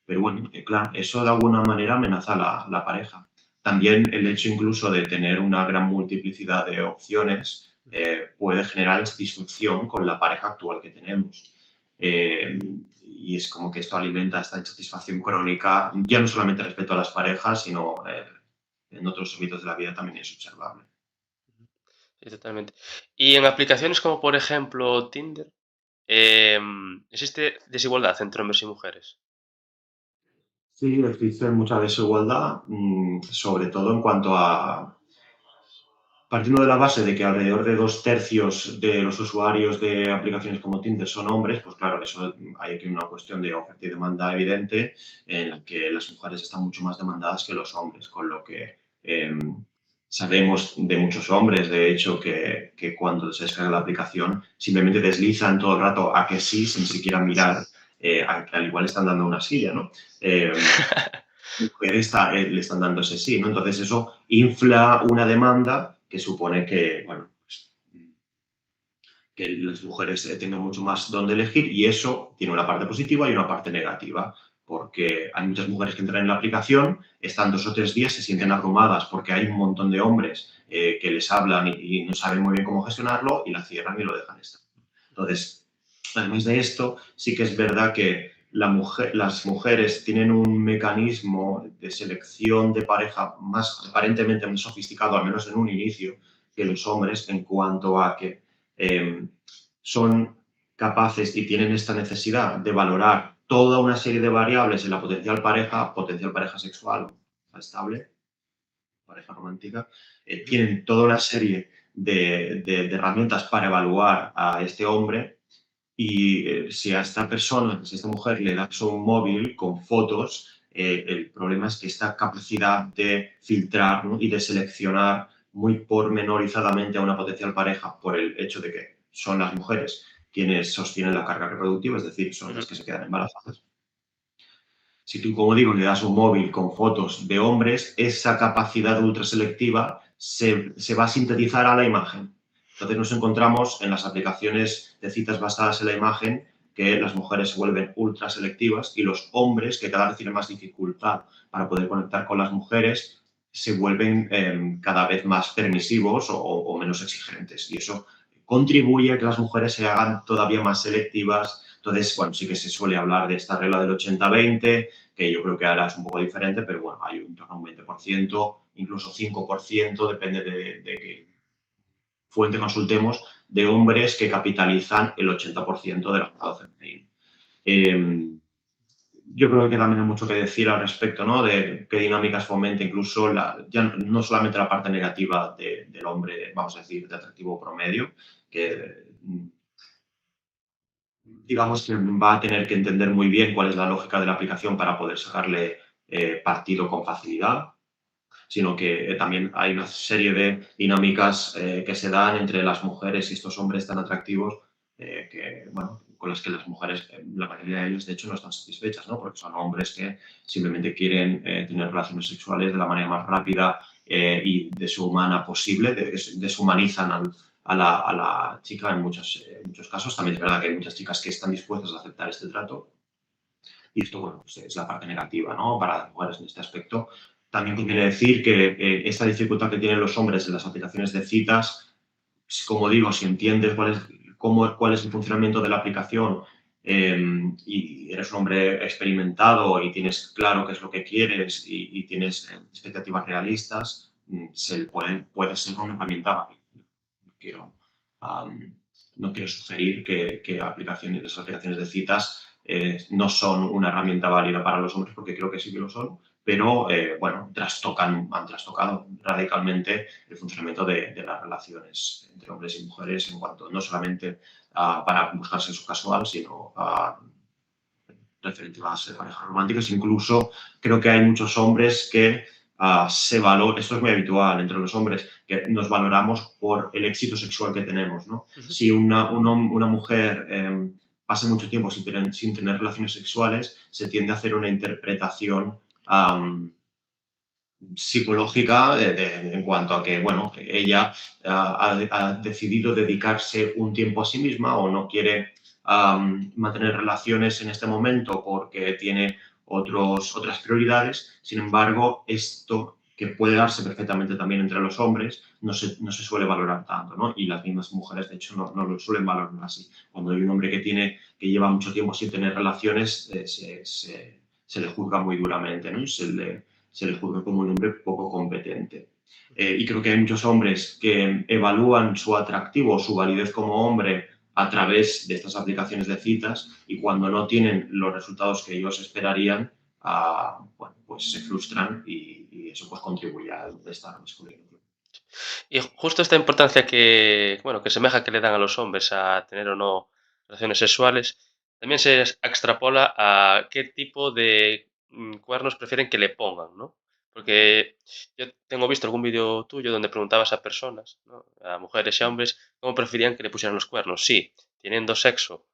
Pero bueno, claro, eso de alguna manera amenaza a la pareja. También el hecho incluso de tener una gran multiplicidad de opciones puede generar disfunción con la pareja actual que tenemos. Eh, y es como que esto alimenta esta insatisfacción crónica, ya no solamente respecto a las parejas, sino en otros ámbitos de la vida también es observable. Sí, totalmente. Y en aplicaciones como por ejemplo Tinder, ¿existe desigualdad entre hombres y mujeres? Sí, existe mucha desigualdad, sobre todo en cuanto a, partiendo de la base de que alrededor de 2/3 de los usuarios de aplicaciones como Tinder son hombres, pues claro, eso hay aquí una cuestión de oferta y demanda evidente en la que las mujeres están mucho más demandadas que los hombres, con lo que sabemos de muchos hombres, de hecho, que cuando se descarga la aplicación simplemente deslizan todo el rato a que sí, sin siquiera mirar, al igual están dando una silla, ¿no? Mujer le están dando ese sí, ¿no? Entonces eso infla una demanda que supone que, bueno, pues, que las mujeres tengan mucho más donde elegir y eso tiene una parte positiva y una parte negativa, porque hay muchas mujeres que entran en la aplicación, están 2 o 3 días, se sienten abrumadas porque hay un montón de hombres que les hablan y no saben muy bien cómo gestionarlo y la cierran y lo dejan estar. Entonces, además de esto, sí que es verdad que las mujeres tienen un mecanismo de selección de pareja más aparentemente más sofisticado, al menos en un inicio, que los hombres en cuanto a que eh, son capaces y tienen esta necesidad de valorar toda una serie de variables en la potencial pareja sexual estable, pareja romántica, Ujú. tienen toda una serie de herramientas para evaluar a este hombre y si a esta persona, si a esta mujer le das un móvil con fotos, el problema es que esta capacidad de filtrar, ¿no? Y de seleccionar muy pormenorizadamente a una potencial pareja por el hecho de que son las mujeres quienes sostienen la carga reproductiva, es decir, son Ujú. las que se quedan embarazadas. Si tú, como digo, le das un móvil con fotos de hombres, esa capacidad ultraselectiva se va a sintetizar a la imagen. Entonces nos encontramos en las aplicaciones de citas basadas en la imagen que las mujeres se vuelven ultraselectivas y los hombres, que cada vez tienen más dificultad para poder conectar con las mujeres, se vuelven cada vez más permisivos o menos exigentes. Y eso contribuye a que las mujeres se hagan todavía más selectivas. Entonces, bueno, sí que se suele hablar de esta regla del 80-20, que yo creo que ahora es un poco diferente, pero bueno, hay un torno a un 20%, incluso 5%, depende de qué fuente consultemos, de hombres que capitalizan el 80% del mercado femenino. Yo creo que también hay mucho que decir al respecto, ¿no? De qué dinámicas fomenta incluso ya no solamente la parte negativa del hombre, vamos a decir, de atractivo promedio, que digamos que va a tener que entender muy bien cuál es la lógica de la aplicación para poder sacarle partido con facilidad, sino que también hay una serie de dinámicas que se dan entre las mujeres y estos hombres tan atractivos que, bueno, con las que las mujeres, la mayoría de ellos, de hecho, no están satisfechas, ¿no? Porque son hombres que simplemente quieren tener relaciones sexuales de la manera más rápida y deshumana posible, deshumanizan a la chica en muchos casos. También es verdad que hay muchas chicas que están dispuestas a aceptar este trato. Y esto, bueno, pues es la parte negativa, ¿no? Para las mujeres en este aspecto. También conviene decir que esta dificultad que tienen los hombres en las aplicaciones de citas, como digo, si entiendes cuál es el funcionamiento de la aplicación y eres un hombre experimentado y tienes claro qué es lo que quieres y tienes expectativas realistas, puede ser una herramienta. Quiero, um, no quiero sugerir que las aplicaciones de citas no son una herramienta válida para los hombres, porque creo que sí que lo son, pero bueno, han trastocado radicalmente el funcionamiento de las relaciones entre hombres y mujeres en cuanto no solamente para buscar sexo casual, sino referente a las parejas románticas. Incluso creo que hay muchos hombres que se valoran, esto es muy habitual entre los hombres, que nos valoramos por el éxito sexual que tenemos, ¿no? Ujú. Si una mujer pasa mucho tiempo sin tener relaciones sexuales, se tiende a hacer una interpretación psicológica en cuanto a que, bueno, ella ha decidido dedicarse un tiempo a sí misma o no quiere mantener relaciones en este momento porque tiene otras prioridades. Sin embargo, esto que puede darse perfectamente también entre los hombres no se suele valorar tanto, ¿no? Y las mismas mujeres, de hecho, no lo suelen valorar así. Cuando hay un hombre que lleva mucho tiempo sin tener relaciones, se le juzga muy duramente, ¿no? Se le juzga como un hombre poco competente. Y creo que hay muchos hombres que evalúan su atractivo, su validez como hombre a través de estas aplicaciones de citas y cuando no tienen los resultados que ellos esperarían, bueno, pues se frustran y eso pues contribuye al estar masculino. Y justo esta importancia que, bueno, que semeja que le dan a los hombres a tener o no relaciones sexuales, también se extrapola a qué tipo de cuernos prefieren que le pongan, ¿no? Porque yo tengo visto algún vídeo tuyo donde preguntabas a personas, ¿no? A mujeres y a hombres, cómo preferían que le pusieran los cuernos. Sí, teniendo sexo,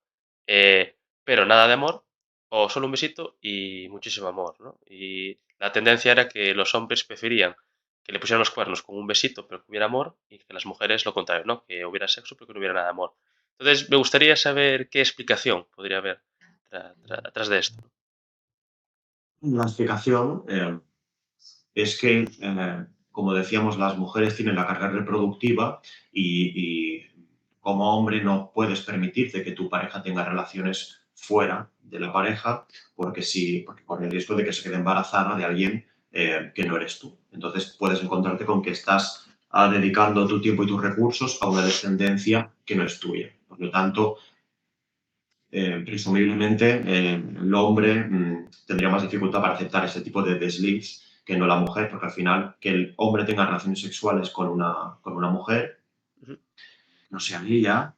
pero nada de amor, o solo un besito y muchísimo amor, ¿no? Y la tendencia era que los hombres preferían que le pusieran los cuernos con un besito, pero que hubiera amor, y que las mujeres lo contrario, ¿no? Que hubiera sexo, pero que no hubiera nada de amor. Entonces, me gustaría saber qué explicación podría haber atrás de esto. La explicación es que, como decíamos, las mujeres tienen la carga reproductiva y como hombre no puedes permitirte que tu pareja tenga relaciones fuera de la pareja porque corre el riesgo de que se quede embarazada de alguien que no eres tú. Entonces puedes encontrarte con que estás dedicando tu tiempo y tus recursos a una descendencia que no es tuya. Por lo tanto, presumiblemente el hombre tendría más dificultad para aceptar ese tipo de desliz que no la mujer, porque al final que el hombre tenga relaciones sexuales con una mujer, Ujú. no sea ella,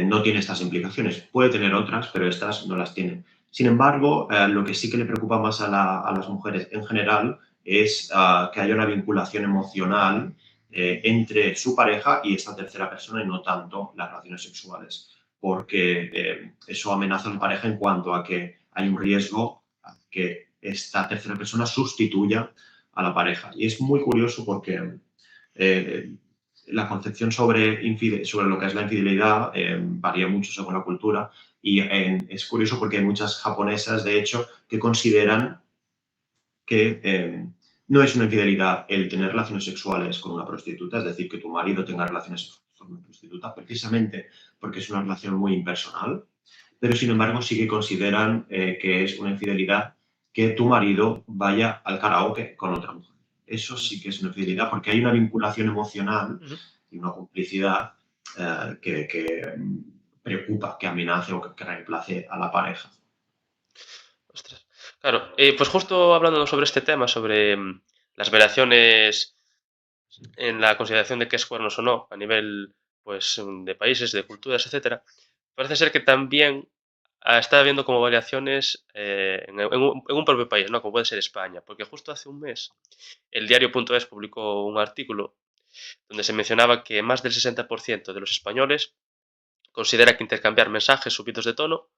no tiene estas implicaciones. Puede tener otras, pero estas no las tiene. Sin embargo, lo que sí que le preocupa más a las mujeres en general es que haya una vinculación emocional entre su pareja y esta tercera persona y no tanto las relaciones sexuales, porque eso amenaza a la pareja en cuanto a que hay un riesgo a que esta tercera persona sustituya a la pareja. Y es muy curioso porque eh, la concepción sobre lo que es la infidelidad varía mucho según la cultura y es curioso porque hay muchas japonesas, de hecho, que consideran que No es una infidelidad el tener relaciones sexuales con una prostituta, es decir, que tu marido tenga relaciones sexuales con una prostituta, precisamente porque es una relación muy impersonal, pero sin embargo sí que consideran que es una infidelidad que tu marido vaya al karaoke con otra mujer. Eso Ujú, sí que es una infidelidad porque hay una vinculación emocional ujú. y una complicidad que preocupa, que amenace o que reemplace a la pareja. Ostras. Claro, pues justo hablando sobre este tema, sobre las variaciones en la consideración de qué es cuernos o no, a nivel pues de países, de culturas, etcétera, parece ser que también está habiendo como variaciones en un propio país, ¿no? Como puede ser España, porque justo hace un mes el diario.es publicó un artículo donde se mencionaba que más del 60% de los españoles considera que intercambiar mensajes subidos de tono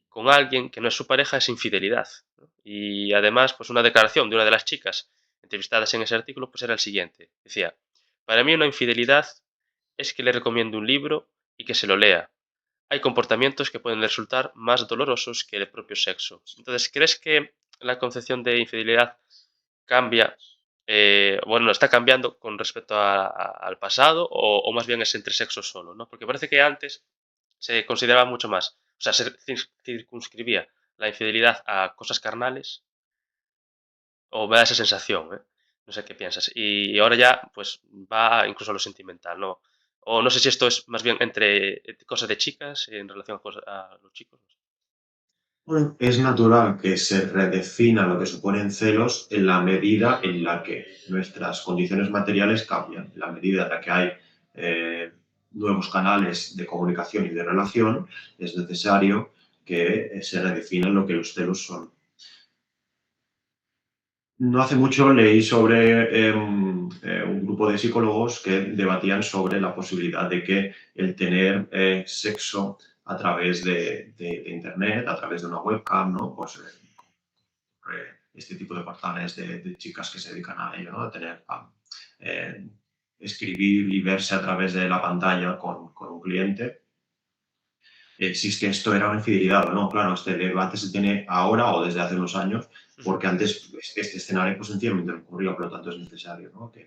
con alguien que no es su pareja es infidelidad, ¿no? Y además, pues una declaración de una de las chicas entrevistadas en ese artículo pues era el siguiente. Decía, para mí una infidelidad es que le recomiendo un libro y que se lo lea. Hay comportamientos que pueden resultar más dolorosos que el propio sexo. Entonces, ¿crees que la concepción de infidelidad cambia, bueno, está cambiando con respecto al pasado o más bien es entre sexos solo, ¿no? Porque parece que antes se consideraba mucho más, o sea, se circunscribía la infidelidad a cosas carnales, o me da esa sensación, ¿eh? No sé qué piensas. Y ahora ya, pues va incluso a lo sentimental, ¿no? O no sé si esto es más bien entre cosas de chicas en relación a los chicos. No sé. Bueno, es natural que se redefina lo que suponen celos en la medida en la que nuestras condiciones materiales cambian, en la medida en la que hay eh, nuevos canales de comunicación y de relación, es necesario que se redefinan lo que los celos son. No hace mucho leí sobre un grupo de psicólogos que debatían sobre la posibilidad de que el tener sexo a través de Internet, a través de una webcam, ¿no? Pues este tipo de portales de chicas que se dedican a ello, ¿no? A tener, eh, escribir y verse a través de la pantalla con un cliente, si es que esto era una infidelidad o no. Claro, este debate se tiene ahora o desde hace unos años, Ujú, porque antes este escenario pues sencillamente no ocurría, por lo tanto es necesario, ¿no? sí,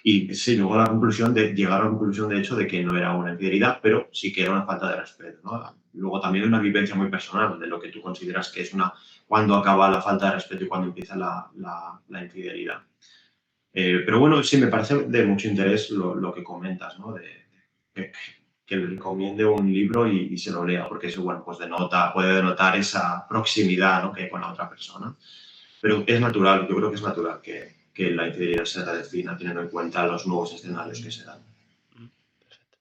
Y se llegó a la conclusión de, llegar a la conclusión de hecho de que no era una infidelidad, pero sí que era una falta de respeto, ¿no? Luego también una vivencia muy personal de lo que tú consideras que es una, cuando acaba la falta de respeto y cuando empieza la infidelidad. Pero bueno, sí, me parece de mucho interés lo que comentas, ¿no? Que, que le recomiende un libro y se lo lea, porque eso, bueno, pues denota, puede denotar esa proximidad, ¿no? Que hay con la otra persona. Pero es natural, yo creo que es natural que la infidelidad se redefina teniendo en cuenta los nuevos escenarios que se dan. ujú, perfecto.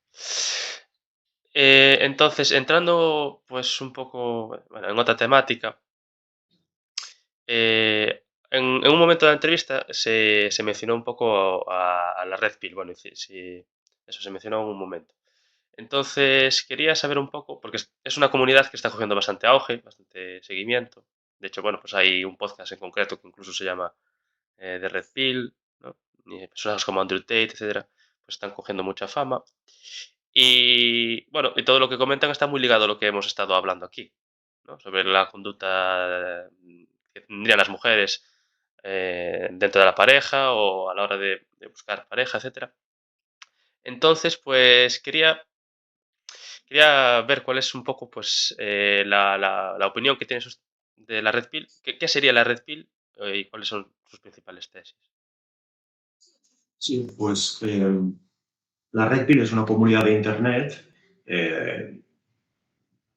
Entonces, entrando pues un poco bueno, en otra temática, en un momento de la entrevista se mencionó un poco a la Red Pill, bueno, y sí, eso se mencionó en un momento. Entonces, quería saber un poco, porque es una comunidad que está cogiendo bastante auge, bastante seguimiento. De hecho, bueno, pues hay un podcast en concreto que incluso se llama de Red Pill, ¿no? Y personas como Andrew Tate, etcétera, pues están cogiendo mucha fama. Y bueno, y todo lo que comentan está muy ligado a lo que hemos estado hablando aquí, ¿no? Sobre la conducta que tendrían las mujeres dentro de la pareja o a la hora de buscar pareja, etcétera. Entonces, pues quería ver cuál es un poco pues, la opinión que tienes de la Red Pill. ¿Qué sería la Red Pill y cuáles son sus principales tesis? Sí, pues la Red Pill es una comunidad de Internet eh,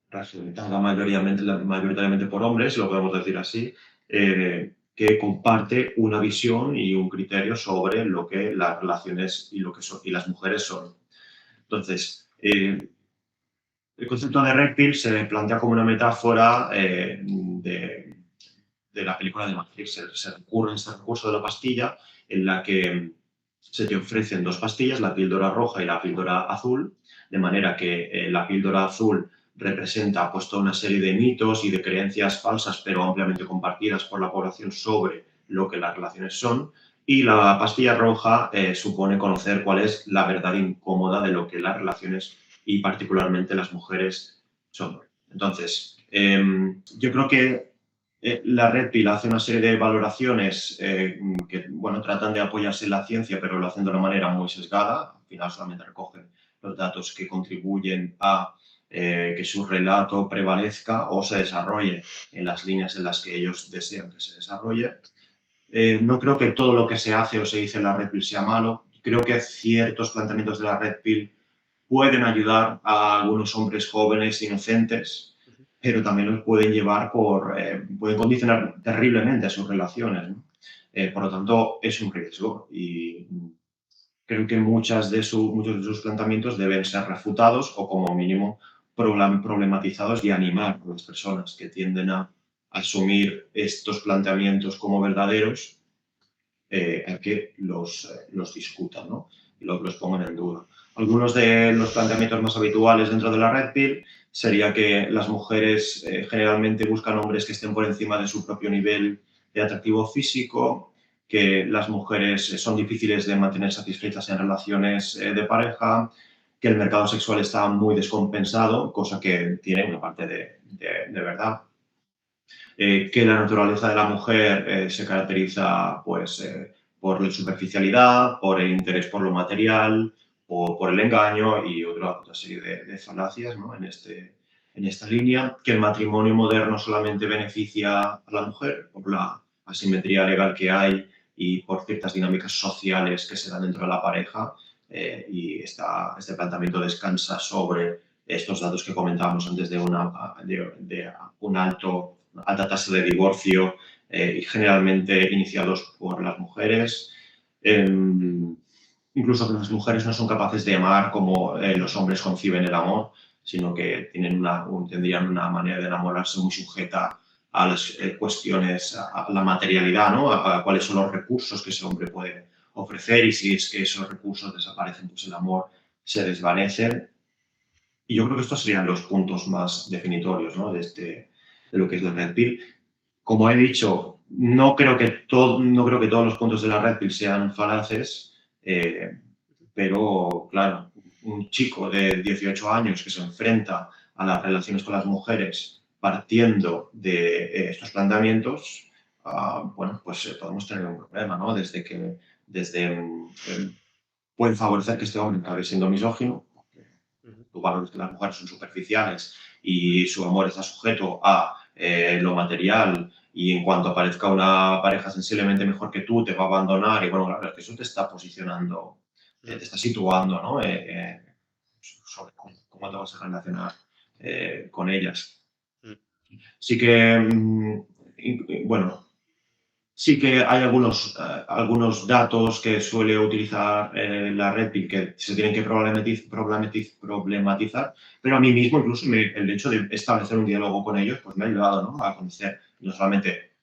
representada mayoritariamente por hombres, lo podemos decir así, que comparte una visión y un criterio sobre lo que las relaciones y, lo que son, y las mujeres son. Entonces, el concepto de Red Pill se plantea como una metáfora de la película de Matrix. Se recurre a este recurso de la pastilla en la que se te ofrecen dos pastillas, la píldora roja y la píldora azul, de manera que la píldora azul representa pues, toda una serie de mitos y de creencias falsas, pero ampliamente compartidas por la población sobre lo que las relaciones son, y la pastilla roja supone conocer cuál es la verdad incómoda de lo que las relaciones y particularmente las mujeres son. Entonces, yo creo que La Red Pill hace una serie de valoraciones que, bueno, tratan de apoyarse en la ciencia, pero lo hacen de una manera muy sesgada. Al final solamente recogen los datos que contribuyen a que su relato prevalezca o se desarrolle en las líneas en las que ellos desean que se desarrolle. No creo que todo lo que se hace o se dice en la Red Pill sea malo. Creo que ciertos planteamientos de la Red Pill pueden ayudar a algunos hombres jóvenes inocentes, Ujú. pero también los pueden llevar pueden condicionar terriblemente a sus relaciones, ¿no? Por lo tanto, es un riesgo y creo que muchos de sus planteamientos deben ser refutados o como mínimo problematizados y animar a las personas que tienden a asumir estos planteamientos como verdaderos a que los discutan, ¿no? Y los pongan en duda. Algunos de los planteamientos más habituales dentro de la Red Pill sería que las mujeres generalmente buscan hombres que estén por encima de su propio nivel de atractivo físico, que las mujeres son difíciles de mantener satisfechas en relaciones de pareja, que el mercado sexual está muy descompensado, cosa que tiene una parte de verdad, que la naturaleza de la mujer se caracteriza pues, por la superficialidad, por el interés por lo material, por el engaño y otra serie de falacias, ¿no? En esta línea, que el matrimonio moderno solamente beneficia a la mujer por la asimetría legal que hay y por ciertas dinámicas sociales que se dan dentro de la pareja. Este planteamiento descansa sobre estos datos que comentábamos antes de un alta tasa de divorcio y generalmente iniciados por las mujeres. Eh, Incluso que las mujeres no son capaces de amar como los hombres conciben el amor, sino que tendrían una manera de enamorarse muy sujeta a las cuestiones, a la materialidad, ¿no? A cuáles son los recursos que ese hombre puede ofrecer y si es que esos recursos desaparecen, pues el amor se desvanece. Y yo creo que estos serían los puntos más definitorios, ¿no? De lo que es la Red Pill. Como he dicho, no creo que todos los puntos de la Red Pill sean falaces, pero claro, un chico de 18 años que se enfrenta a las relaciones con las mujeres partiendo de estos planteamientos, bueno, pues podemos tener un problema, ¿no? Desde puede favorecer que este hombre acabe siendo misógino, Ujú. tú valores que las mujeres son superficiales y su amor está sujeto a lo material y en cuanto aparezca una pareja sensiblemente mejor que tú te va a abandonar y bueno, la verdad es que eso te está posicionando, Ujú. te está situando, ¿no? Sobre cómo te vas a relacionar con ellas. Ujú. Sí que, bueno, sí que hay algunos datos que suele utilizar la Red Pill que se tienen que problematizar, pero a mí mismo incluso el hecho de establecer un diálogo con ellos pues me ha ayudado, ¿no? A conocer no solamente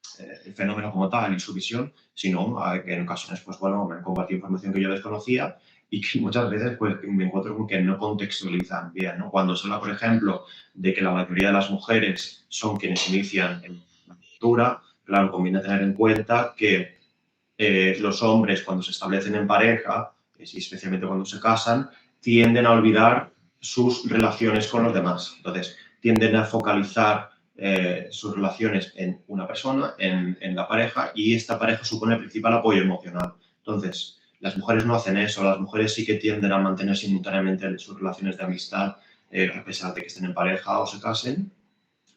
el fenómeno como tal y su visión, sino a que en ocasiones pues, bueno, me han compartido información que yo desconocía y que muchas veces pues, me encuentro con que no contextualizan bien, ¿no? Cuando se habla, por ejemplo, de que la mayoría de las mujeres son quienes inician en la lectura, claro, conviene tener en cuenta que los hombres cuando se establecen en pareja, y especialmente cuando se casan, tienden a olvidar sus relaciones con los demás. Entonces, tienden a focalizar sus relaciones en una persona, en la pareja, y esta pareja supone el principal apoyo emocional. Entonces, las mujeres no hacen eso, las mujeres sí que tienden a mantener simultáneamente sus relaciones de amistad, a pesar de que estén en pareja o se casen,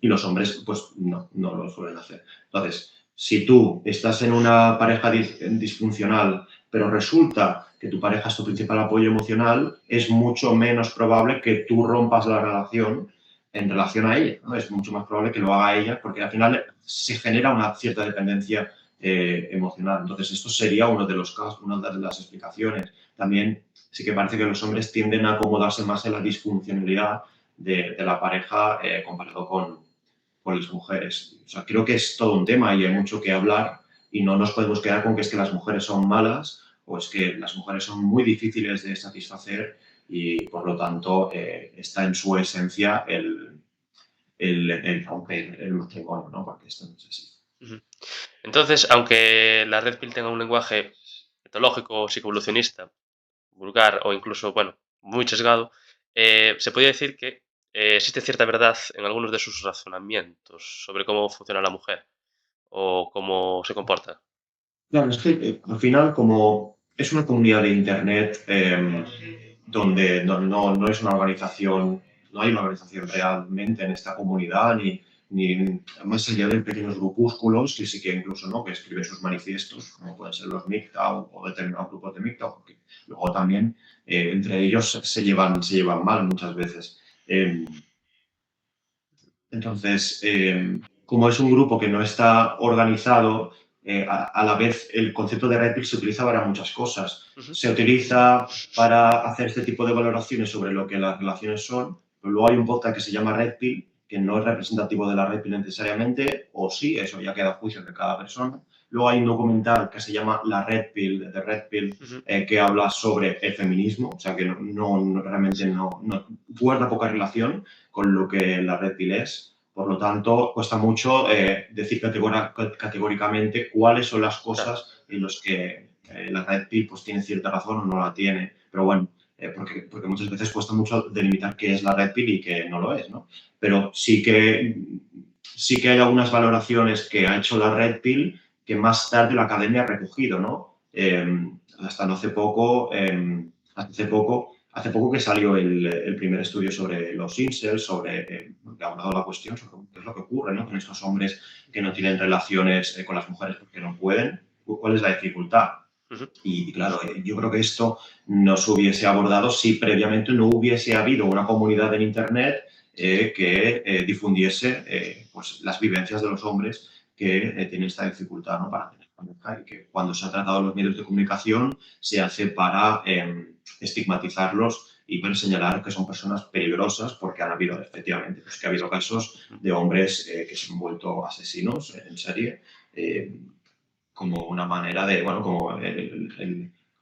y los hombres pues no lo suelen hacer. Entonces, si tú estás en una pareja disfuncional, pero resulta que tu pareja es tu principal apoyo emocional, es mucho menos probable que tú rompas la relación en relación a ella, ¿no? Es mucho más probable que lo haga ella porque al final se genera una cierta dependencia emocional. Entonces, esto sería uno de los casos, una de las explicaciones. También sí que parece que los hombres tienden a acomodarse más en la disfuncionalidad de la pareja comparado con las mujeres. O sea, creo que es todo un tema y hay mucho que hablar y no nos podemos quedar con que es que las mujeres son malas o es que las mujeres son muy difíciles de satisfacer y por lo tanto está en su esencia el romper el matrimonio, ¿no? Porque esto no es así. Ujú. Entonces, aunque la Red Pill tenga un lenguaje etológico o psicoevolucionista, vulgar o incluso, bueno, muy sesgado, se podría decir que existe cierta verdad en algunos de sus razonamientos sobre cómo funciona la mujer. o cómo se comporta. Claro, es que al final, como es una comunidad de Internet donde no es una organización, no hay una organización realmente en esta comunidad, ni más allá de pequeños grupúsculos que sí que incluso ¿no? que escriben sus manifiestos, como pueden ser los MGTOW o determinados grupos de MGTOW, porque luego también entre ellos se llevan mal muchas veces. Eh, entonces, como es un grupo que no está organizado, a la vez el concepto de red pill se utiliza para muchas cosas. Ujú. Se utiliza para hacer este tipo de valoraciones sobre lo que las relaciones son, pero luego hay un podcast que se llama Red Pill, que no es representativo de la red pill necesariamente, o sí, eso ya queda a juicio de cada persona. Luego hay un documental que se llama La Red Pill, de Red Pill, Ujú. que habla sobre el feminismo, o sea que realmente no guarda poca relación con lo que la red pill es. Por lo tanto, cuesta mucho decir categóricamente cuáles son las Claro. cosas en las que la red pill pues, tiene cierta razón o no la tiene. Pero bueno, porque muchas veces cuesta mucho delimitar qué es la red pill y qué no lo es, ¿no? Pero sí que hay algunas valoraciones que ha hecho la red pill que más tarde la academia ha recogido, ¿no? Hasta no hace poco que salió el primer estudio sobre los incels, que ha abordado la cuestión sobre qué es lo que ocurre ¿no? con estos hombres que no tienen relaciones con las mujeres porque no pueden, cuál es la dificultad. Ujú. Y claro, yo creo que esto no se hubiese abordado si previamente no hubiese habido una comunidad en Internet que difundiese pues, las vivencias de los hombres que tienen esta dificultad ¿no? para tener pareja y que cuando se ha tratado los medios de comunicación se hace para estigmatizarlos y para señalar que son personas peligrosas porque han habido efectivamente pues, que ha habido casos de hombres que se han vuelto asesinos en serie como una manera de, bueno, como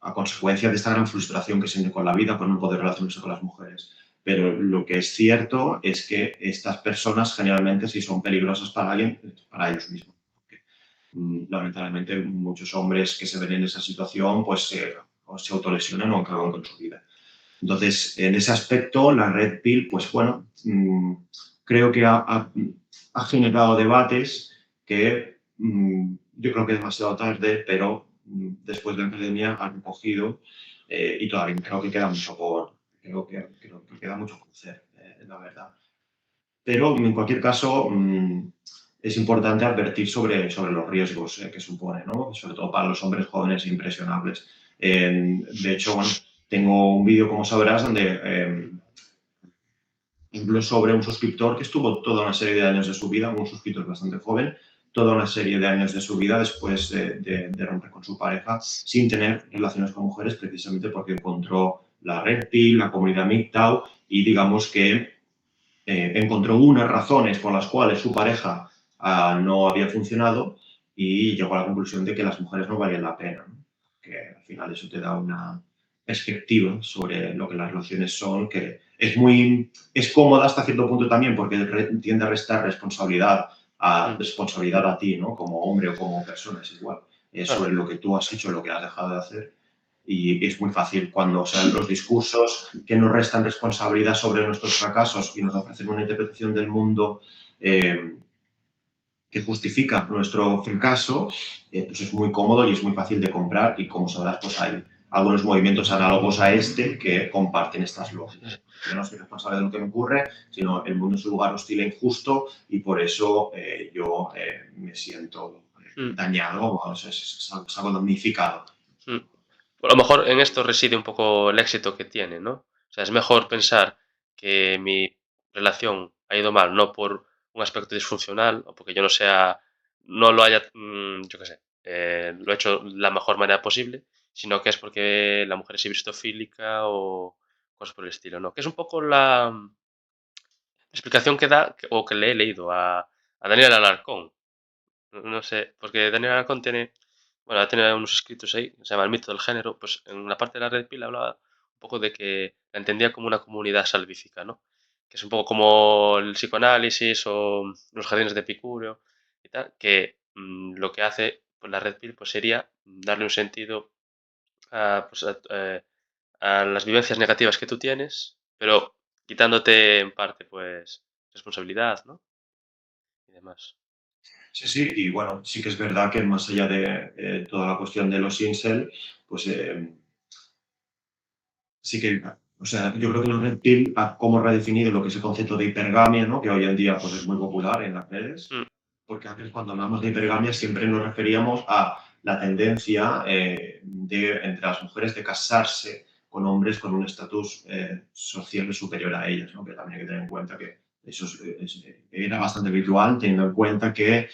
a consecuencia de esta gran frustración que sienten con la vida por no poder relacionarse con las mujeres. Pero lo que es cierto es que estas personas generalmente si son peligrosas para alguien, para ellos mismos. Porque, lamentablemente muchos hombres que se ven en esa situación pues o se autolesionan o acaban con su vida. Entonces, en ese aspecto, la Red Pill, pues bueno, creo que ha generado debates que yo creo que es demasiado tarde, pero después de la academia han recogido y todavía creo que queda mucho creo que queda mucho por hacer, la verdad. Pero en cualquier caso, es importante advertir sobre los riesgos que supone, ¿no? Sobre todo para los hombres jóvenes e impresionables. De hecho, bueno, tengo un vídeo, como sabrás, donde hablo sobre un suscriptor que estuvo toda una serie de años de su vida, un suscriptor bastante joven, toda una serie de años de su vida después de romper con su pareja sin tener relaciones con mujeres, precisamente porque encontró la Red Pill, la comunidad MGTOW y digamos que encontró unas razones por las cuales su pareja no había funcionado y llegó a la conclusión de que las mujeres no valían la pena, ¿no? Que al final eso te da una perspectiva sobre lo que las relaciones son, que es cómoda hasta cierto punto también porque tiende a restar Mm. responsabilidad a ti, ¿no? Como hombre o como persona, es igual, Claro. sobre lo que tú has hecho, lo que has dejado de hacer y es muy fácil cuando sean los discursos que nos restan responsabilidad sobre nuestros fracasos y nos ofrecen una interpretación del mundo que justifica nuestro fracaso, pues es muy cómodo y es muy fácil de comprar y como sabrás, pues hay algunos movimientos análogos a este que comparten estas lógicas. Yo no soy responsable de lo que me ocurre, sino el mundo es un lugar hostil e injusto y por eso yo me siento Mm. dañado o sea, salgo damnificado. Mm. A lo mejor en esto reside un poco el éxito que tiene, ¿no? O sea, es mejor pensar que mi relación ha ido mal, no por un aspecto disfuncional o porque yo no sea, no lo haya, yo qué sé, lo he hecho de la mejor manera posible, sino que es porque la mujer es ibistofílica o cosas por el estilo, ¿no? Que es un poco la explicación que da o que le he leído a Daniel Alarcón. No sé, porque Daniel Alarcón tiene, bueno, ha tenido unos escritos ahí, se llama El mito del género, pues en una parte de la red pila hablaba un poco de que la entendía como una comunidad salvífica, ¿no? Que es un poco como el psicoanálisis o los jardines de Epicuro y tal, que lo que hace pues, la red pill pues, sería darle un sentido pues, a las vivencias negativas que tú tienes, pero quitándote en parte pues responsabilidad, ¿no? Y demás. Sí, sí, y bueno, sí que es verdad que más allá de toda la cuestión de los incel, pues sí que, o sea, yo creo que los Red Pill ha como redefinido lo que es el concepto de hipergamia, ¿no? Que hoy en día pues, es muy popular en las redes, Mm, porque antes cuando hablamos de hipergamia siempre nos referíamos a la tendencia entre las mujeres de casarse con hombres con un estatus social superior a ellas, ¿no? Que también hay que tener en cuenta que eso era bastante habitual, teniendo en cuenta que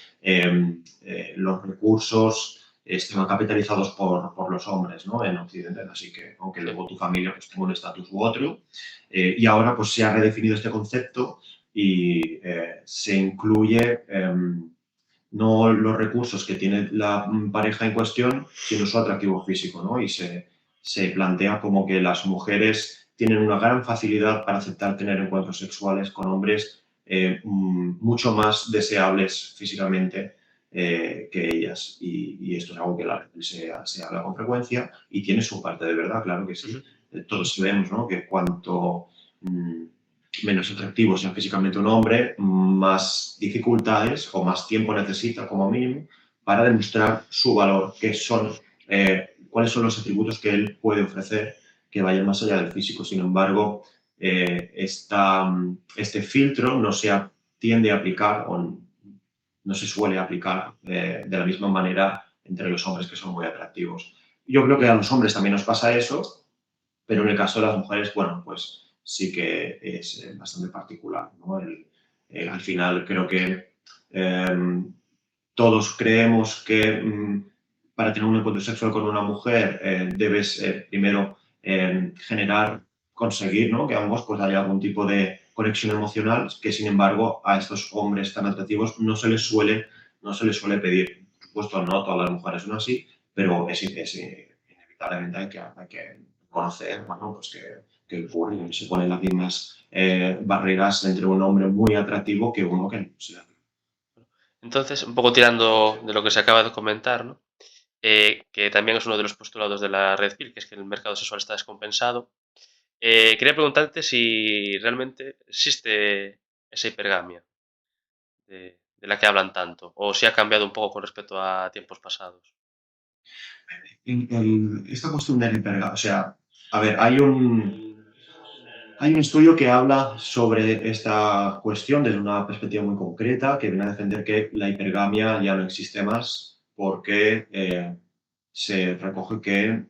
los recursos estaban capitalizados por los hombres, ¿no? En Occidente, así que aunque sí. luego tu familia pues, tenga un estatus u otro, y ahora pues se ha redefinido este concepto y se incluye no los recursos que tiene la pareja en cuestión, sino su atractivo físico, ¿no? Y se plantea como que las mujeres tienen una gran facilidad para aceptar tener encuentros sexuales con hombres mucho más deseables físicamente que ellas. Y esto es algo que se habla con frecuencia y tiene su parte de verdad, claro que sí. Ujú, Todos sabemos, ¿no? Que cuanto mmm, menos atractivo sea físicamente un hombre, más dificultades o más tiempo necesita como mínimo para demostrar su valor, cuáles son los atributos que él puede ofrecer que vayan más allá del físico. Sin embargo, este filtro no se tiende a aplicar o no se suele aplicar de la misma manera entre los hombres que son muy atractivos. Yo creo que a los hombres también nos pasa eso, pero en el caso de las mujeres, bueno, pues sí que es bastante particular, ¿no? Al final creo que eh, todos creemos que para tener un encuentro sexual con una mujer debes primero conseguir, ¿no? Que ambos pues haya algún tipo de conexión emocional, que sin embargo a estos hombres tan atractivos no se les suele pedir. Por supuesto, no todas las mujeres son así, pero inevitablemente hay que conocer, bueno, pues que el público se ponen las mismas barreras entre un hombre muy atractivo que uno que no sea. Entonces, un poco tirando de lo que se acaba de comentar, ¿no? Que también es uno de los postulados de la Red Pill, que es que el mercado sexual está descompensado. Quería preguntarte si realmente existe esa hipergamia de la que hablan tanto, o si ha cambiado un poco con respecto a tiempos pasados. Esta cuestión del hipergamia, o sea, a ver, hay un estudio que habla sobre esta cuestión desde una perspectiva muy concreta, que viene a defender que la hipergamia ya no existe más porque se recoge que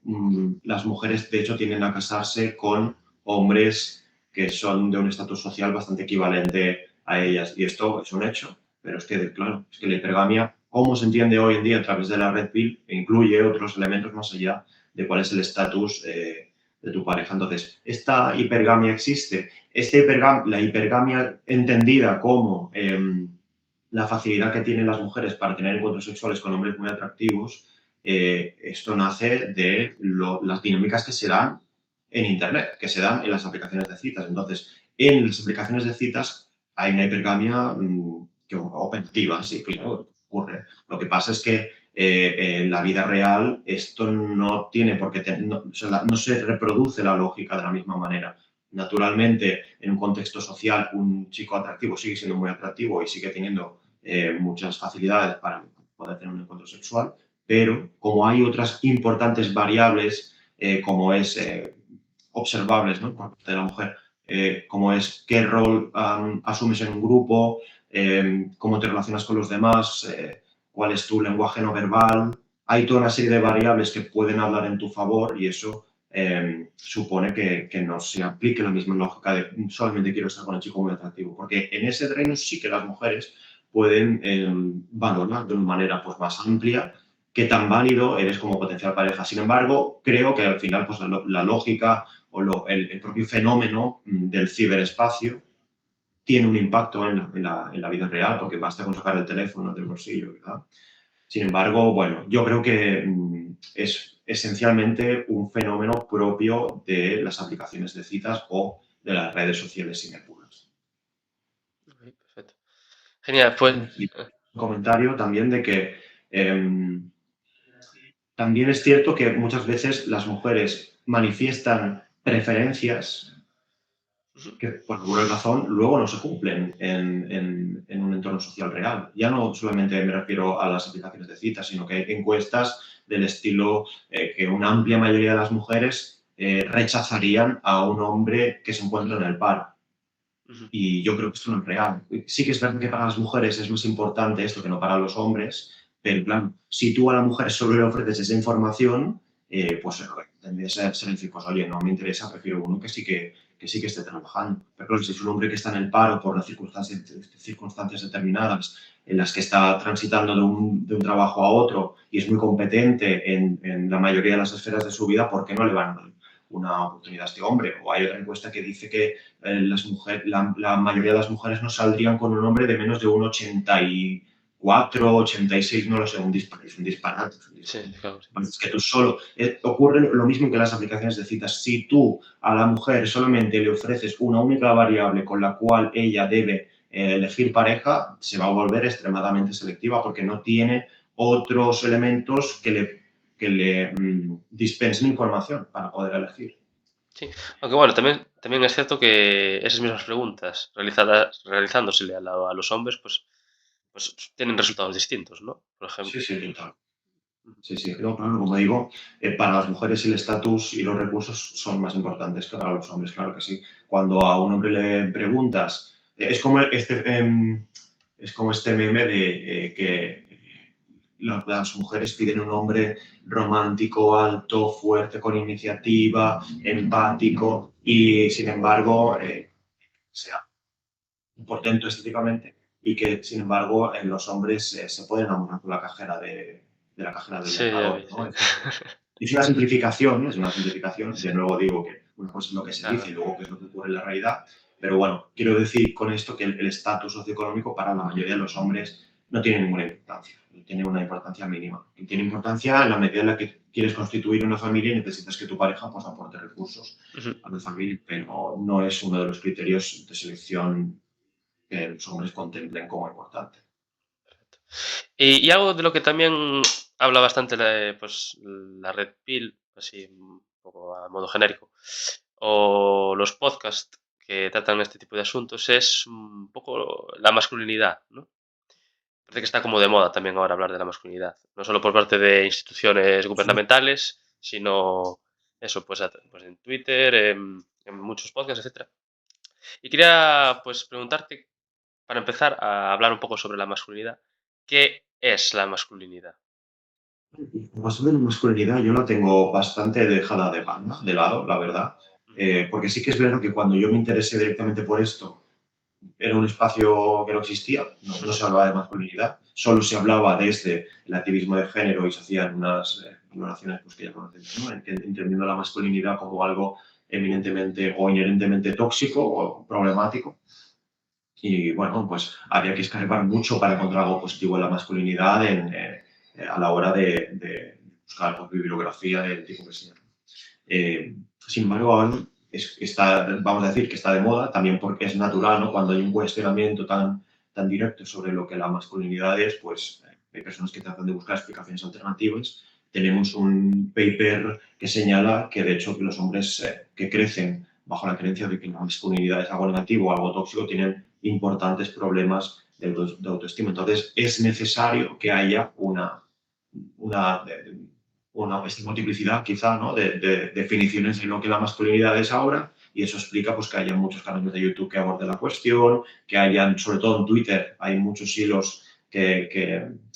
las mujeres de hecho tienden a casarse con hombres que son de un estatus social bastante equivalente a ellas. Y esto es un hecho, pero es que, claro, es que la hipergamia, como se entiende hoy en día a través de la Red Pill, incluye otros elementos más allá de cuál es el estatus de tu pareja. Entonces, ¿esta hipergamia existe? La hipergamia entendida como la facilidad que tienen las mujeres para tener encuentros sexuales con hombres muy atractivos, esto nace de las dinámicas que se dan en Internet, que se dan en las aplicaciones de citas. Entonces, en las aplicaciones de citas hay una hipergamia operativa, sí, claro, ocurre. Lo que pasa es que en la vida real esto no tiene por qué, no se reproduce la lógica de la misma manera. Naturalmente, en un contexto social, un chico atractivo sigue siendo muy atractivo y sigue teniendo muchas facilidades para poder tener un encuentro sexual, pero como hay otras importantes variables, como es observables, ¿no? Por parte de la mujer, como es qué rol asumes en un grupo, cómo te relacionas con los demás, cuál es tu lenguaje no verbal. Hay toda una serie de variables que pueden hablar en tu favor y eso supone que no se aplique la misma lógica de solamente quiero estar con el chico muy atractivo, porque en ese terreno sí que las mujeres pueden valorar de una manera pues, más amplia qué tan válido eres como potencial pareja. Sin embargo, creo que al final pues, la lógica o el propio fenómeno del ciberespacio tiene un impacto en la vida real, porque basta con sacar el teléfono del bolsillo, ¿verdad? Sin embargo, bueno, yo creo que es esencialmente un fenómeno propio de las aplicaciones de citas o de las redes sociales sin apuros. Ok, perfecto. Genial, pues. Y un comentario también de que también es cierto que muchas veces las mujeres manifiestan preferencias Ujú. que por alguna razón luego no se cumplen en un entorno fenómeno social real. Ya no solamente me refiero a las aplicaciones de citas, sino que hay encuestas del estilo que una amplia mayoría de las mujeres rechazarían a un hombre que se encuentra en el paro. Ujú. Y yo creo que esto no es real. Sí que es verdad que para las mujeres es más importante esto que no para los hombres, pero claro, si tú a la mujer solo le ofreces esa información, pues tendrías que decir, pues oye, no me interesa, prefiero uno que sí que esté trabajando. Pero claro, si es un hombre que está en el paro por las circunstancias determinadas, en las que está transitando de un trabajo a otro y es muy competente en la mayoría de las esferas de su vida, ¿por qué no le van a dar una oportunidad a este hombre? O hay otra encuesta que dice que la mayoría de las mujeres no saldrían con un hombre de menos de un 84, 86, no lo sé, es un disparate. Sí, claro, sí. Es que tú solo... ocurre lo mismo que las aplicaciones de citas. Si tú a la mujer solamente le ofreces una única variable con la cual ella debe elegir pareja, se va a volver extremadamente selectiva porque no tiene otros elementos que le dispensen información para poder elegir. Sí, aunque bueno, también es cierto que esas mismas preguntas realizándosele a los hombres, pues tienen resultados distintos, ¿no? Por Sí, ejemplo. sí, total. Sí, sí, no, claro, como digo, para las mujeres el estatus y los recursos son más importantes que para los hombres, claro que sí. Cuando a un hombre le preguntas, es como este meme de que las mujeres piden un hombre romántico, alto, fuerte, con iniciativa, empático y, sin embargo, sea potente estéticamente y que, sin embargo, en los hombres se pueden enamorar con la cajera de la cajera del Sí, ya Mercadona, vi, sí. ¿no? Es una simplificación, de Sí, nuevo digo que una cosa es lo que se dice claro. y luego qué es lo que ocurre en la realidad, pero bueno, quiero decir con esto que el estatus socioeconómico para la mayoría de los hombres no tiene ninguna importancia, tiene una importancia mínima. Y tiene importancia en la medida en la que quieres constituir una familia y necesitas que tu pareja pues, aporte recursos Ujú. a tu familia, pero no es uno de los criterios de selección que los hombres contemplen como importante. Y algo de lo que también habla bastante la Red Pill, así un poco a modo genérico, o los podcasts que tratan este tipo de asuntos, es un poco la masculinidad, ¿no? Parece que está como de moda también ahora hablar de la masculinidad, no solo por parte de instituciones Sí. gubernamentales, sino eso, pues en Twitter, en muchos podcasts, etcétera. Y quería pues preguntarte, para empezar a hablar un poco sobre la masculinidad, ¿qué es la masculinidad? Más de la masculinidad yo la tengo bastante dejada de banda, de lado, la verdad. Ujú. Porque sí que es verdad que cuando yo me interesé directamente por esto, era un espacio que no existía, no se hablaba de masculinidad, solo se hablaba desde el activismo de género y se hacían unas valoraciones pues, que ya conocemos, ¿no? Entendiendo la masculinidad como algo eminentemente o inherentemente tóxico o problemático. Y bueno, pues había que escarbar mucho para encontrar algo positivo en la masculinidad a la hora de buscar pues, bibliografía del tipo que sea. Sin embargo, ahora vamos a decir que está de moda, también porque es natural, ¿no? Cuando hay un cuestionamiento tan directo sobre lo que la masculinidad es, pues hay personas que tratan de buscar explicaciones alternativas. Tenemos un paper que señala que, de hecho, que los hombres que crecen bajo la creencia de que la masculinidad es algo negativo o algo tóxico tienen importantes problemas de autoestima. Entonces, es necesario que haya una esta multiplicidad quizá ¿no? de definiciones en lo que la masculinidad es ahora y eso explica pues, que haya muchos canales de YouTube que aborden la cuestión, que hayan, sobre todo en Twitter, hay muchos hilos que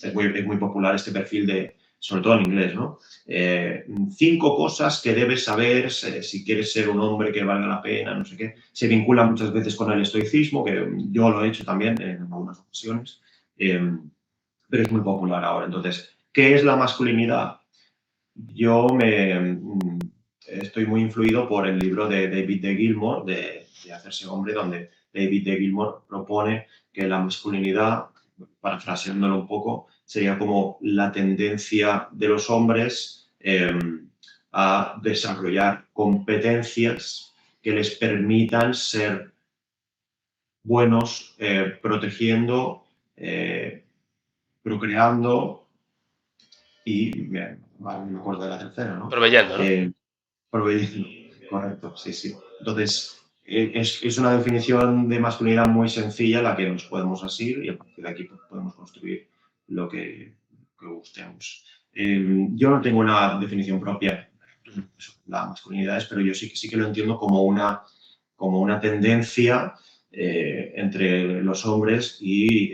es muy popular este perfil de, sobre todo en inglés, ¿no? 5 cosas que debes saber si quieres ser un hombre que valga la pena, no sé qué. Se vincula muchas veces con el estoicismo, que yo lo he hecho también en algunas ocasiones, pero es muy popular ahora. Entonces, ¿qué es la masculinidad? Yo estoy muy influido por el libro de David de Gilmour, de Hacerse hombre, donde David de Gilmour propone que la masculinidad, parafraseándolo un poco, sería como la tendencia de los hombres a desarrollar competencias que les permitan ser buenos protegiendo, procreando y, vale, no me acuerdo de la tercera, ¿no? Proveyendo, ¿no? Proveyendo, correcto, sí, sí. Entonces, es una definición de masculinidad muy sencilla la que nos podemos asir y a partir de aquí pues, podemos construir lo que gustemos. Yo no tengo una definición propia de las masculinidades, pero yo sí que lo entiendo como una tendencia entre los hombres y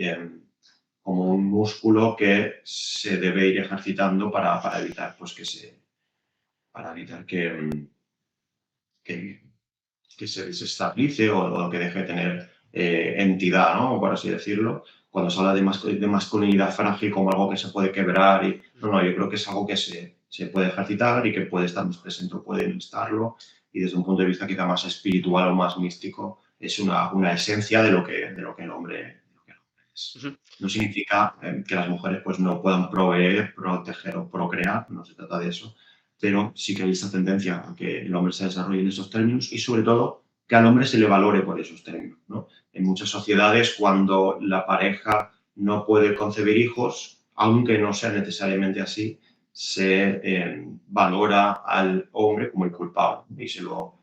como un músculo que se debe ir ejercitando para evitar, pues, para evitar que, que se estabilice o que deje de tener entidad, ¿no? Por así decirlo. Cuando se habla de masculinidad frágil como algo que se puede quebrar, no, yo creo que es algo que se puede ejercitar y que puede estar más presente o puede estarlo. Y desde un punto de vista quizá más espiritual o más místico, es una esencia de lo que el hombre es. Ujú. No significa que las mujeres pues, no puedan proveer, proteger o procrear, no se trata de eso, pero sí que hay esta tendencia a que el hombre se desarrolle en esos términos y sobre todo que al hombre se le valore por esos términos, ¿no? En muchas sociedades, cuando la pareja no puede concebir hijos, aunque no sea necesariamente así, se valora al hombre como el culpable y se lo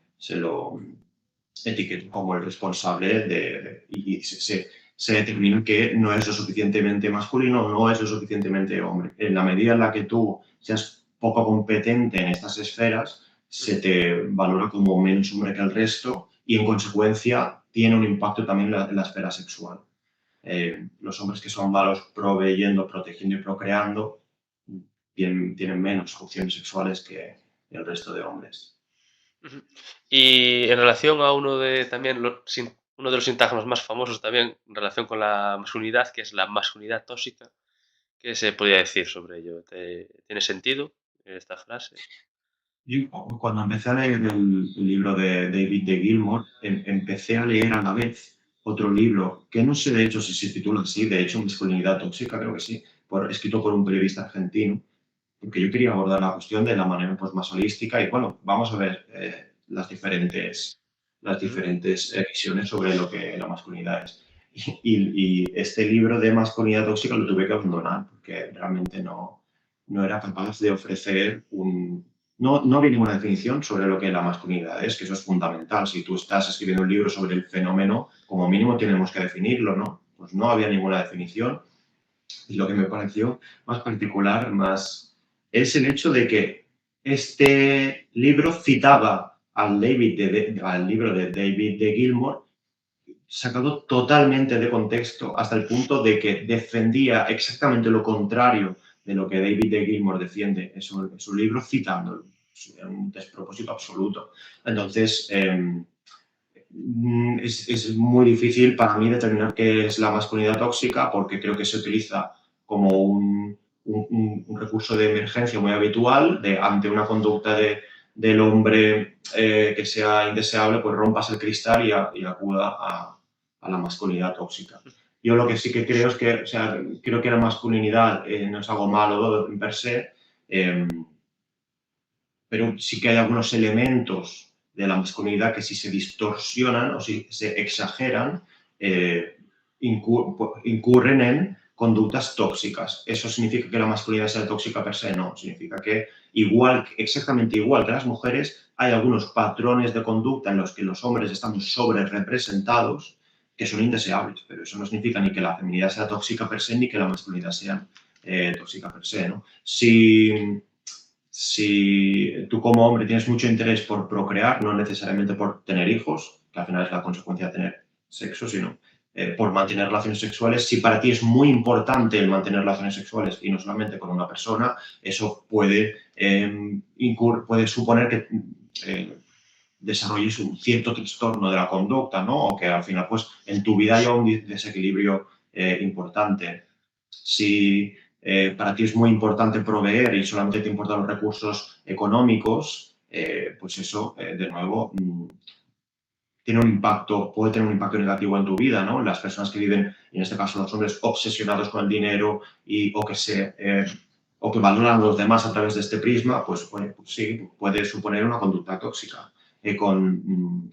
etiqueta como el responsable y se determina que no es lo suficientemente masculino, no es lo suficientemente hombre. En la medida en la que tú seas poco competente en estas esferas, se te valora como menos hombre que el resto y en consecuencia tiene un impacto también en la esfera sexual. Los hombres que son malos proveyendo, protegiendo y procreando tienen menos opciones sexuales que el resto de hombres. Ujú. Y en relación a uno de también uno de los sintagmas más famosos también en relación con la masculinidad, que es la masculinidad tóxica, ¿qué se podría decir sobre ello? ¿Tiene sentido esta frase? Yo cuando empecé a leer el libro de David de Gilmour, empecé a leer a la vez otro libro, que no sé de hecho si se titula así, de hecho, Masculinidad Tóxica, creo que sí, escrito por un periodista argentino, porque yo quería abordar la cuestión de la manera pues, más holística y bueno, vamos a ver las Ujú. diferentes visiones sobre lo que la masculinidad es. Y este libro de masculinidad tóxica lo tuve que abandonar porque realmente no era capaz de ofrecer no había ninguna definición sobre lo que la masculinidad es, que eso es fundamental. Si tú estás escribiendo un libro sobre el fenómeno, como mínimo tenemos que definirlo, ¿no? Pues no había ninguna definición. Y lo que me pareció más particular, es el hecho de que este libro citaba al libro de David de Gilmour sacado totalmente de contexto hasta el punto de que defendía exactamente lo contrario de lo que David de Gilmour defiende en su libro, citándolo. Es un despropósito absoluto. Entonces, es muy difícil para mí determinar qué es la masculinidad tóxica porque creo que se utiliza como un recurso de emergencia muy habitual ante una conducta del hombre que sea indeseable, pues rompas el cristal y acuda a la masculinidad tóxica. Yo lo que sí que creo es que, o sea, creo que la masculinidad no es algo malo per se, eh, pero sí que hay algunos elementos de la masculinidad que si se distorsionan o si se exageran, incurren en conductas tóxicas. ¿Eso significa que la masculinidad sea tóxica per se? No, significa que exactamente igual que las mujeres, hay algunos patrones de conducta en los que los hombres estamos sobre representados que son indeseables, pero eso no significa ni que la feminidad sea tóxica per se ni que la masculinidad sea tóxica per se, ¿no? Si tú como hombre tienes mucho interés por procrear, no necesariamente por tener hijos, que al final es la consecuencia de tener sexo, sino por mantener relaciones sexuales, si para ti es muy importante el mantener relaciones sexuales y no solamente con una persona, eso puede suponer que desarrolles un cierto trastorno de la conducta, ¿no? O que al final, pues, en tu vida haya un desequilibrio importante. Si para ti es muy importante proveer y solamente te importan los recursos económicos, pues eso, de nuevo, puede tener un impacto negativo en tu vida, ¿no? Las personas que viven, en este caso los hombres, obsesionados con el dinero o que valoran a los demás a través de este prisma, pues, bueno, pues sí, puede suponer una conducta tóxica. Con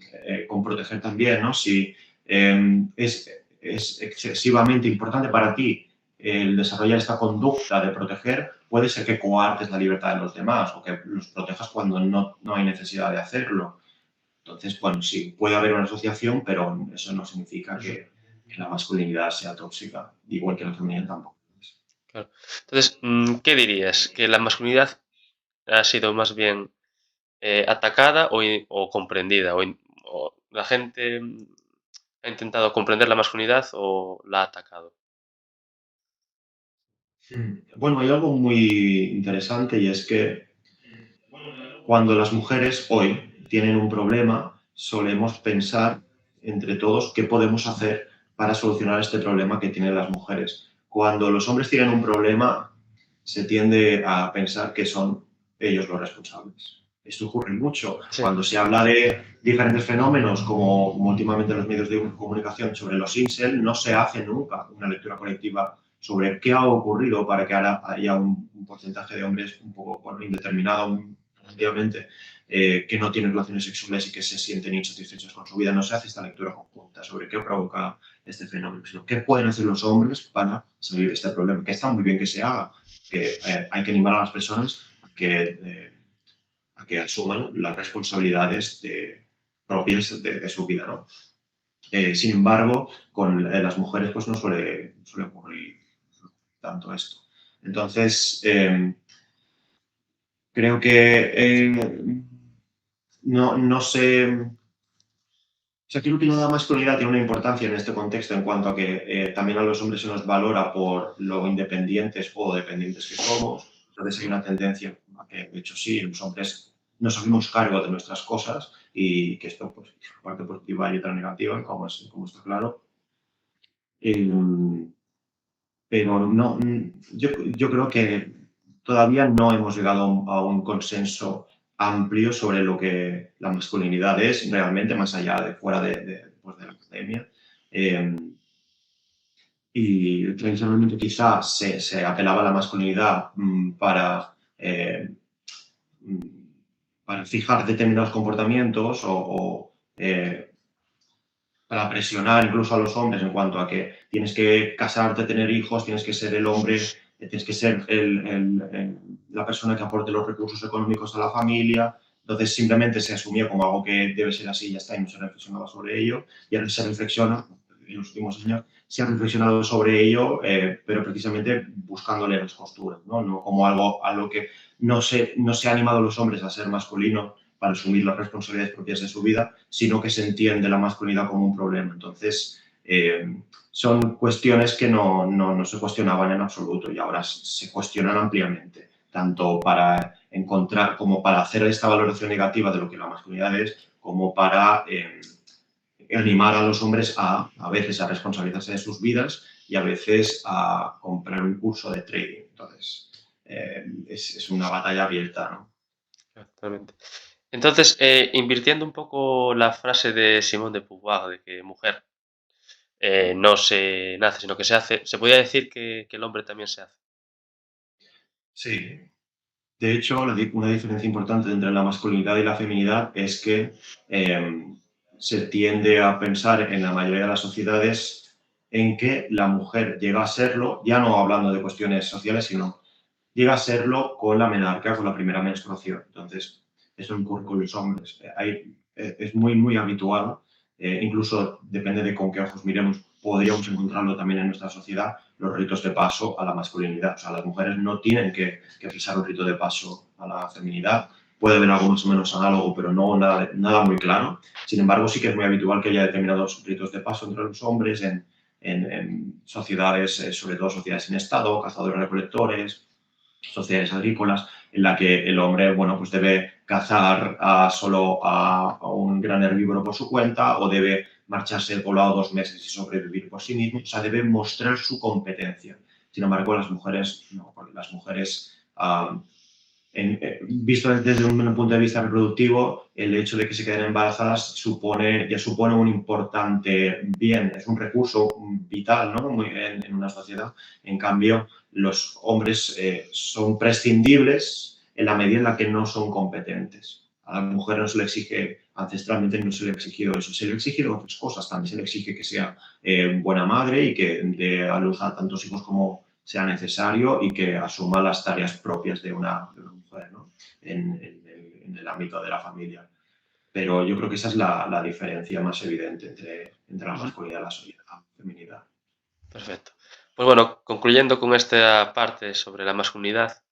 proteger también, ¿no? Si es excesivamente importante para ti el desarrollar esta conducta de proteger, puede ser que coartes la libertad de los demás o que los protejas cuando no hay necesidad de hacerlo. Entonces, bueno, sí, puede haber una asociación, pero eso no significa Ujú, que la masculinidad sea tóxica, igual que la feminidad tampoco. claro. Entonces, ¿qué dirías? ¿Que la masculinidad ha sido más bien atacada o comprendida? ¿O la gente ha intentado comprender la masculinidad o la ha atacado? Bueno, hay algo muy interesante y es que cuando las mujeres hoy tienen un problema, solemos pensar entre todos qué podemos hacer para solucionar este problema que tienen las mujeres. Cuando los hombres tienen un problema, se tiende a pensar que son ellos los responsables. Esto ocurre mucho Sí, cuando se habla de diferentes fenómenos, como últimamente en los medios de comunicación sobre los incel, no se hace nunca una lectura colectiva sobre qué ha ocurrido para que ahora haya un porcentaje de hombres un poco bueno, indeterminado, relativamente, que no tienen relaciones sexuales y que se sienten insatisfechos con su vida. No se hace esta lectura conjunta sobre qué provoca este fenómeno, sino qué pueden hacer los hombres para salir de este problema, que está muy bien que se haga, que hay que animar a las personas a que asuman las responsabilidades propias de su vida, ¿no? Sin embargo, con las mujeres pues no suele ocurrir tanto esto. Entonces, creo que no sé. O sea, creo que la masculinidad tiene una importancia en este contexto en cuanto a que también a los hombres se nos valora por lo independientes o dependientes que somos. Entonces hay una tendencia a que, de hecho, sí, los hombres nos hacemos cargo de nuestras cosas y que esto, pues, parte positiva y otra negativa, como está claro. Eh, pero no, yo creo que todavía no hemos llegado a un consenso amplio sobre lo que la masculinidad es realmente, más allá de fuera pues, de la academia. Eh, y tradicionalmente quizá se apelaba a la masculinidad mm, para fijar determinados comportamientos o para presionar incluso a los hombres en cuanto a que tienes que casarte, tener hijos, tienes que ser el hombre, tienes que ser la persona que aporte los recursos económicos a la familia. Entonces simplemente se asumía como algo que debe ser así y ya está, y no se reflexionaba sobre ello. Y ahora se reflexiona, en los últimos años, se ha reflexionado sobre ello, pero precisamente buscándole las costuras, ¿no? No como algo que no se ha animado a los hombres a ser masculinos para asumir las responsabilidades propias de su vida, sino que se entiende la masculinidad como un problema. Entonces, son cuestiones que no se cuestionaban en absoluto y ahora se cuestionan ampliamente, tanto para encontrar como para hacer esta valoración negativa de lo que la masculinidad es, como para animar a los hombres a veces a responsabilizarse de sus vidas y a veces a comprar un curso de trading. Entonces, es una batalla abierta, ¿no? totalmente. Entonces, invirtiendo un poco la frase de Simone de Beauvoir de que mujer no se nace, sino que se hace, se podría decir que el hombre también se hace. Sí, de hecho, una diferencia importante entre la masculinidad y la feminidad es que eh, se tiende a pensar en la mayoría de las sociedades en que la mujer llega a serlo, ya no hablando de cuestiones sociales, sino llega a serlo con la menarca, con la primera menstruación. Entonces, eso ocurre con los hombres. Es muy, muy habitual, incluso depende de con qué ojos miremos, podríamos encontrarlo también en nuestra sociedad, los ritos de paso a la masculinidad. O sea, las mujeres no tienen que pisar un rito de paso a la feminidad. Puede haber algo más o menos análogo, pero no nada muy claro. Sin embargo, sí que es muy habitual que haya determinados ritos de paso entre los hombres en sociedades, sobre todo sociedades en estado, cazadores-recolectores, sociedades agrícolas, en la que el hombre, bueno, pues debe cazar solo a un gran herbívoro por su cuenta o debe marcharse del poblado 2 meses y sobrevivir por sí mismo. O sea, debe mostrar su competencia. Sin embargo, las mujeres, no, porque las mujeres, visto desde un punto de vista reproductivo, el hecho de que se queden embarazadas ya supone un importante bien, es un recurso vital, ¿no? En una sociedad. En cambio, los hombres son prescindibles en la medida en la que no son competentes. A la mujer no se le exige, ancestralmente no se le ha exigido eso, se le ha exigido otras cosas, también se le exige que sea buena madre y que dé a luz a tantos hijos como sea necesario y que asuma las tareas propias de una mujer, ¿no? En el ámbito de la familia. pero yo creo que esa es la diferencia más evidente entre la Ujú. masculinidad y la feminidad. Perfecto. Pues bueno, concluyendo con esta parte sobre la masculinidad,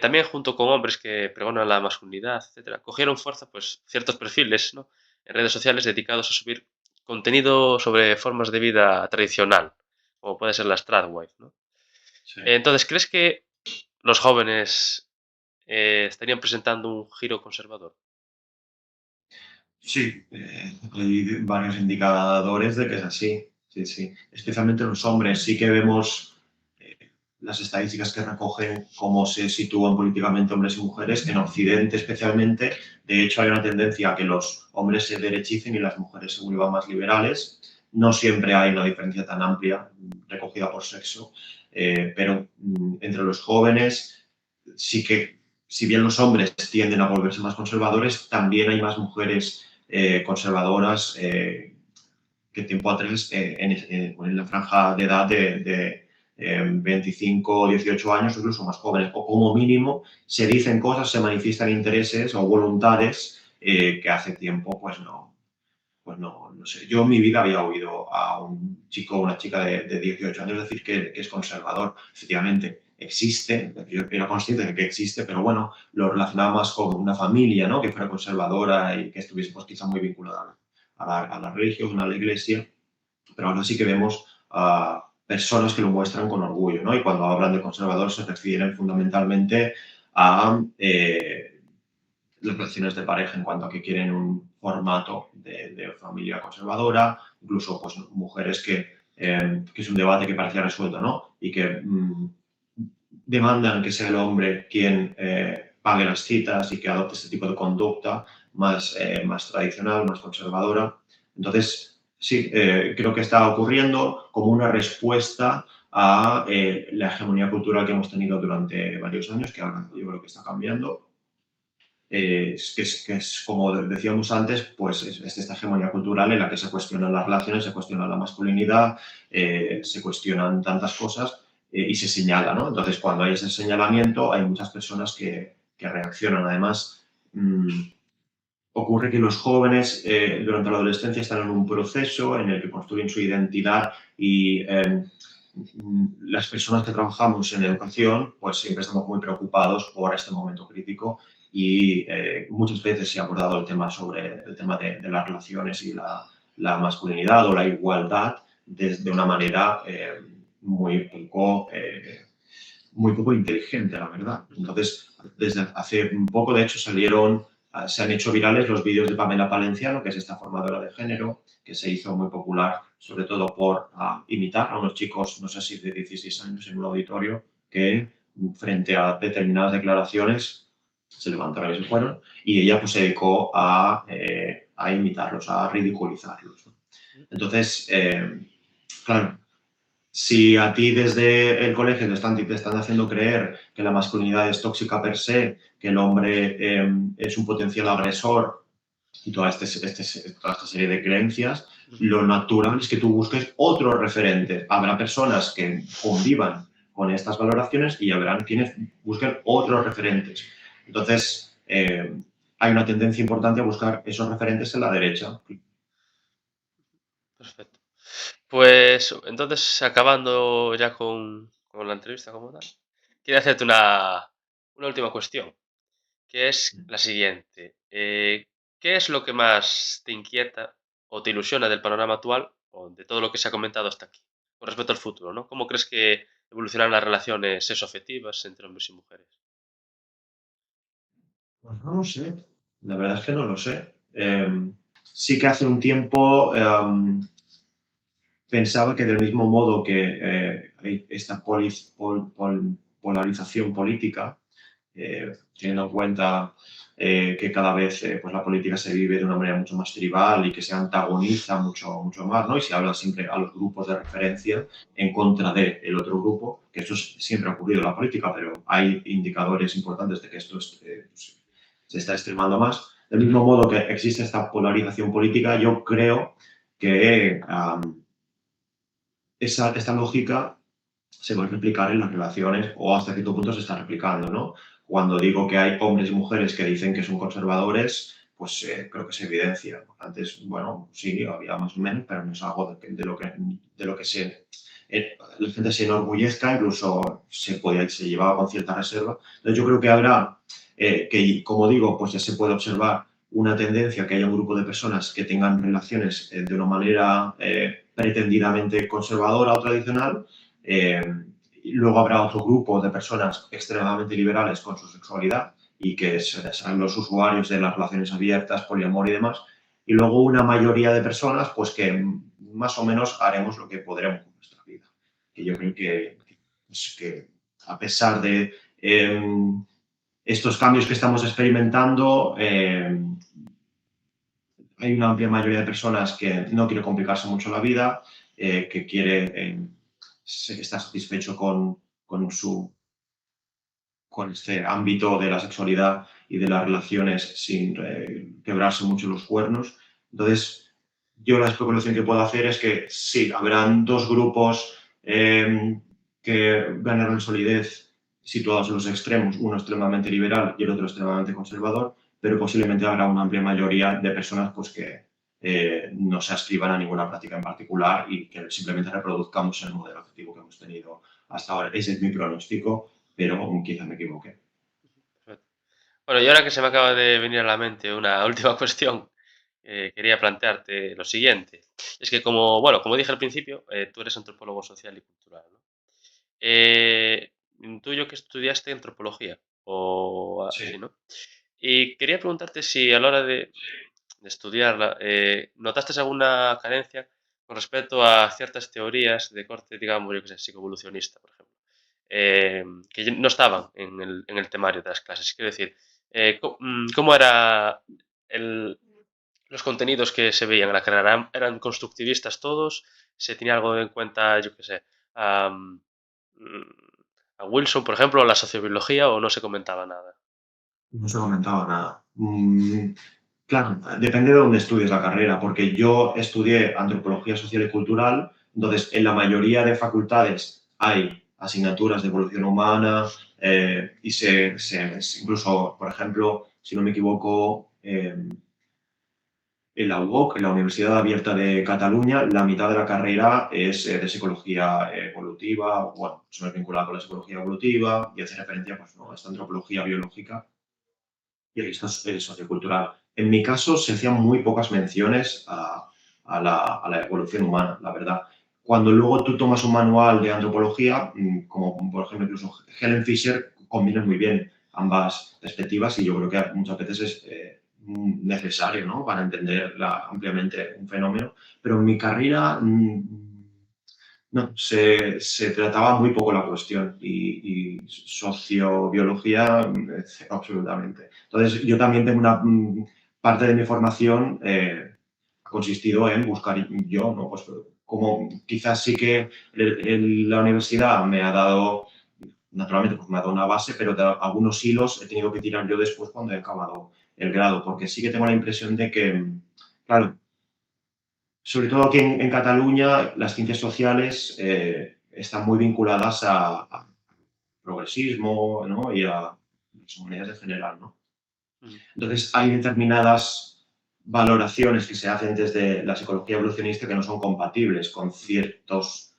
también junto con hombres que pregonan la masculinidad, etcétera, cogieron fuerza pues ciertos perfiles, ¿no? En redes sociales dedicados a subir contenido sobre formas de vida tradicional, como puede ser la Stradwife, ¿no? Sí. Entonces, ¿crees que los jóvenes estarían presentando un giro conservador? Sí, hay varios indicadores de que es así. Sí, sí. Especialmente los hombres. Sí que vemos eh, las estadísticas que recogen cómo se sitúan políticamente hombres y mujeres, en Occidente especialmente. De hecho, hay una tendencia a que los hombres se derechicen y las mujeres se vuelvan más liberales. No siempre hay una diferencia tan amplia recogida por sexo, pero entre los jóvenes sí que, si bien los hombres tienden a volverse más conservadores, también hay más mujeres conservadoras que tiempo atrás en la franja de edad de 25 o 18 años, incluso más jóvenes, o como mínimo se dicen cosas, se manifiestan intereses o voluntades que hace tiempo pues no sé. Yo en mi vida había oído a un chico o una chica de 18 años decir que es conservador. Efectivamente, existe, yo era consciente de que existe, pero bueno, lo relacionaba más con una familia, ¿no? Que fuera conservadora y que estuviese pues, quizá muy vinculada a la religión, a la iglesia, pero ahora sí que vemos a personas que lo muestran con orgullo, ¿no? Y cuando hablan de conservador se refieren fundamentalmente a las relaciones de pareja en cuanto a que quieren un formato de familia conservadora, incluso pues, mujeres que es un debate que parecía resuelto, ¿no? Y que demandan que sea el hombre quien pague las citas y que adopte este tipo de conducta más tradicional, más conservadora. Entonces, sí, creo que está ocurriendo como una respuesta a la hegemonía cultural que hemos tenido durante varios años, que ahora yo creo que está cambiando, que es, como decíamos antes, pues es esta hegemonía cultural en la que se cuestionan las relaciones, se cuestiona la masculinidad, se cuestionan tantas cosas y se señala, ¿no? Entonces, cuando hay ese señalamiento, hay muchas personas que reaccionan. Además, ocurre que los jóvenes durante la adolescencia están en un proceso en el que construyen su identidad y las personas que trabajamos en educación pues siempre estamos muy preocupados por este momento crítico y muchas veces se ha abordado el tema sobre el tema de las relaciones y la masculinidad o la igualdad desde una manera muy poco inteligente, la verdad. Entonces, desde hace un poco, de hecho, se han hecho virales los vídeos de Pamela Palenciano, que es esta formadora de género, que se hizo muy popular, sobre todo por imitar a unos chicos, no sé si de 16 años, en un auditorio, que frente a determinadas declaraciones se levantaron y se fueron, y ella pues se dedicó a imitarlos, a ridiculizarlos. Entonces, claro, si a ti desde el colegio te están haciendo creer que la masculinidad es tóxica per se, que el hombre es un potencial agresor y toda esta serie de creencias, lo natural es que tú busques otros referentes. Habrá personas que convivan con estas valoraciones y habrán quienes busquen otros referentes. Entonces, hay una tendencia importante a buscar esos referentes en la derecha. Perfecto. Pues entonces, acabando ya con la entrevista como tal, quiero hacerte una última cuestión, que es la siguiente. ¿Qué es lo que más te inquieta o te ilusiona del panorama actual o de todo lo que se ha comentado hasta aquí con respecto al futuro, ¿no? ¿Cómo crees que evolucionarán las relaciones sexoafectivas entre hombres y mujeres? Pues no lo sé. La verdad es que no lo sé. Sí que hace un tiempo pensaba que del mismo modo que hay esta polarización política, teniendo en cuenta que cada vez pues la política se vive de una manera mucho más tribal y que se antagoniza mucho más, ¿no? Y se habla siempre a los grupos de referencia en contra del otro grupo, que eso siempre ha ocurrido en la política, pero hay indicadores importantes de que esto pues, se está extremando más. Del mismo modo que existe esta polarización política, yo creo que esta lógica se va a replicar en las relaciones o hasta cierto punto se está replicando, ¿no? Cuando digo que hay hombres y mujeres que dicen que son conservadores, creo que se evidencia. Antes, bueno, sí, había más o menos, pero no es algo de lo que la gente se enorgullezca, incluso se llevaba con cierta reserva. Entonces yo creo que habrá, como digo, pues ya se puede observar una tendencia que haya un grupo de personas que tengan relaciones de una manera pretendidamente conservadora o tradicional. Y luego habrá otro grupo de personas extremadamente liberales con su sexualidad y que serán los usuarios de las relaciones abiertas, poliamor y demás. Y luego una mayoría de personas pues que más o menos haremos lo que podremos con nuestra vida. Que yo creo que a pesar de estos cambios que estamos experimentando, hay una amplia mayoría de personas que no quiere complicarse mucho la vida, que quiere estar satisfecho con este ámbito de la sexualidad y de las relaciones sin quebrarse mucho los cuernos. Entonces, yo la especulación que puedo hacer es que sí, habrán dos grupos que ganarán solidez situados en los extremos, uno extremadamente liberal y el otro extremadamente conservador, pero posiblemente habrá una amplia mayoría de personas pues, que no se adscriban a ninguna práctica en particular y que simplemente reproduzcamos el modelo afectivo que hemos tenido hasta ahora. Ese es mi pronóstico, pero quizá me equivoque. Perfecto. Bueno, y ahora que se me acaba de venir a la mente una última cuestión, quería plantearte lo siguiente. Es que como dije al principio, tú eres antropólogo social y cultural, ¿no? Intuyo que estudiaste antropología, o así, Sí. ¿no? Y quería preguntarte si a la hora de estudiarla, ¿notaste alguna carencia con respecto a ciertas teorías de corte, digamos, yo que sé, psicoevolucionista, por ejemplo, que no estaban en el temario de las clases? Quiero decir, ¿cómo era los contenidos que se veían en la carrera? ¿Eran constructivistas todos? ¿Se tenía algo en cuenta, yo qué sé, a, a Wilson, por ejemplo, la sociobiología, o no se comentaba nada? No se comentaba nada. Claro, depende de dónde estudies la carrera, porque yo estudié antropología social y cultural, entonces en la mayoría de facultades hay asignaturas de evolución humana y incluso, por ejemplo, si no me equivoco, en la UOC, en la Universidad Abierta de Cataluña, la mitad de la carrera es de psicología evolutiva, bueno, se me vinculada con la psicología evolutiva y hace referencia pues, ¿no? a esta antropología biológica y el sociocultural. En mi caso se hacían muy pocas menciones a la evolución humana, la verdad. Cuando luego tú tomas un manual de antropología, como por ejemplo incluso Helen Fisher, combinas muy bien ambas perspectivas y yo creo que muchas veces es necesario, ¿no? Para entender ampliamente un fenómeno. Pero en mi carrera no, se trataba muy poco la cuestión y sociobiología absolutamente. Entonces, yo también tengo una parte de mi formación ha consistido en buscar yo, ¿no? Pues como quizás sí que la universidad me ha dado, naturalmente, pues me ha dado una base, pero de algunos hilos he tenido que tirar yo después cuando he acabado el grado, porque sí que tengo la impresión de que, claro, sobre todo aquí en Cataluña, las ciencias sociales están muy vinculadas a progresismo, ¿no? Y a las humanidades en general, ¿no? Mm. Entonces, hay determinadas valoraciones que se hacen desde la psicología evolucionista que no son compatibles con ciertos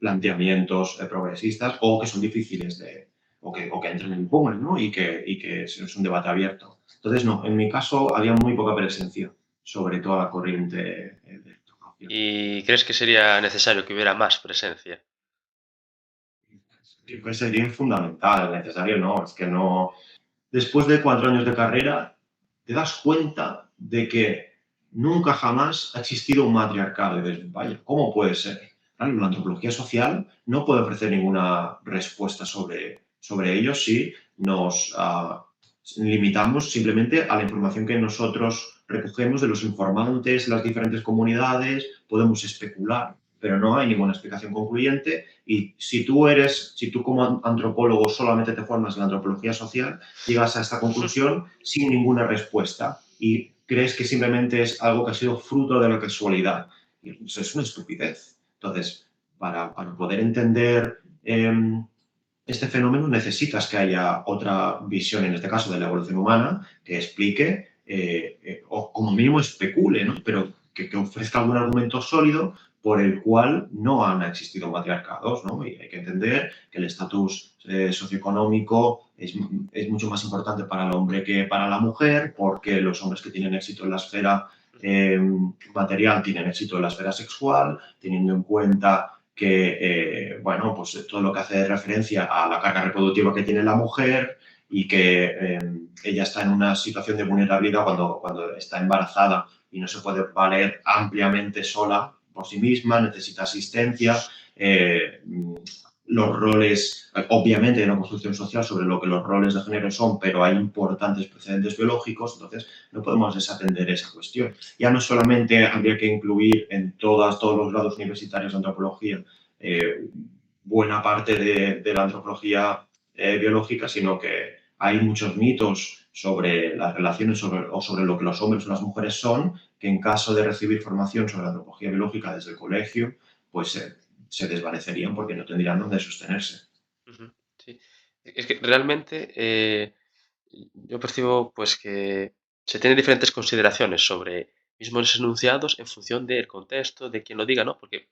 planteamientos progresistas o que son difíciles o que entran en pugna, ¿no? Y que es un debate abierto. Entonces, no, en mi caso había muy poca presencia sobre toda la corriente de antropología. ¿Y crees que sería necesario que hubiera más presencia? Pues sería fundamental, necesario no, es que no. Después de 4 años de carrera, te das cuenta de que nunca jamás ha existido un matriarcado. Y dices, vaya, ¿cómo puede ser? Claro, la antropología social no puede ofrecer ninguna respuesta sobre ello si nos limitamos simplemente a la información que nosotros recogemos de los informantes, las diferentes comunidades, podemos especular, pero no hay ninguna explicación concluyente. Y si tú como antropólogo solamente te formas en la antropología social, llegas a esta conclusión sin ninguna respuesta y crees que simplemente es algo que ha sido fruto de la casualidad. Y eso es una estupidez. Entonces, para poder entender este fenómeno necesitas que haya otra visión, en este caso de la evolución humana, que explique o como mínimo especule, ¿no? Pero que ofrezca algún argumento sólido por el cual no han existido matriarcados, ¿no? Y hay que entender que el estatus socioeconómico es mucho más importante para el hombre que para la mujer, porque los hombres que tienen éxito en la esfera material tienen éxito en la esfera sexual, teniendo en cuenta que, bueno, pues todo lo que hace referencia a la carga reproductiva que tiene la mujer y que ella está en una situación de vulnerabilidad cuando está embarazada y no se puede valer ampliamente sola por sí misma, necesita asistencia. Los roles, obviamente hay una construcción social sobre lo que los roles de género son, pero hay importantes precedentes biológicos, entonces no podemos desatender esa cuestión. Ya no solamente habría que incluir en todos los grados universitarios de antropología buena parte de la antropología biológica, sino que hay muchos mitos sobre las relaciones o sobre lo que los hombres o las mujeres son, que en caso de recibir formación sobre la antropología biológica desde el colegio, pues se desvanecerían porque no tendrían dónde sostenerse. Ujú, sí. Es que realmente yo percibo pues que se tienen diferentes consideraciones sobre mismos enunciados en función del contexto, de quien lo diga, ¿no? Porque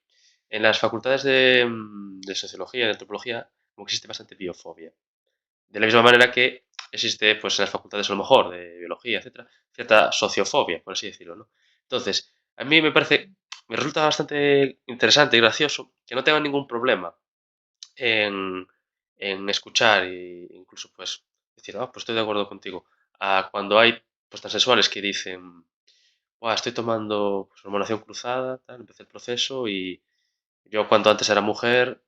en las facultades de sociología y de antropología como que existe bastante biofobia. De la misma manera que existe pues en las facultades a lo mejor de biología, etcétera, cierta sociofobia, por así decirlo, ¿no? Entonces, a mí me resulta bastante interesante y gracioso que no tengan ningún problema en, en escuchar e incluso pues decir, ah, pues estoy de acuerdo contigo. A cuando hay pues transexuales que dicen, "Buah, estoy tomando pues, hormonación cruzada, tal, empecé el proceso y yo cuando antes era mujer,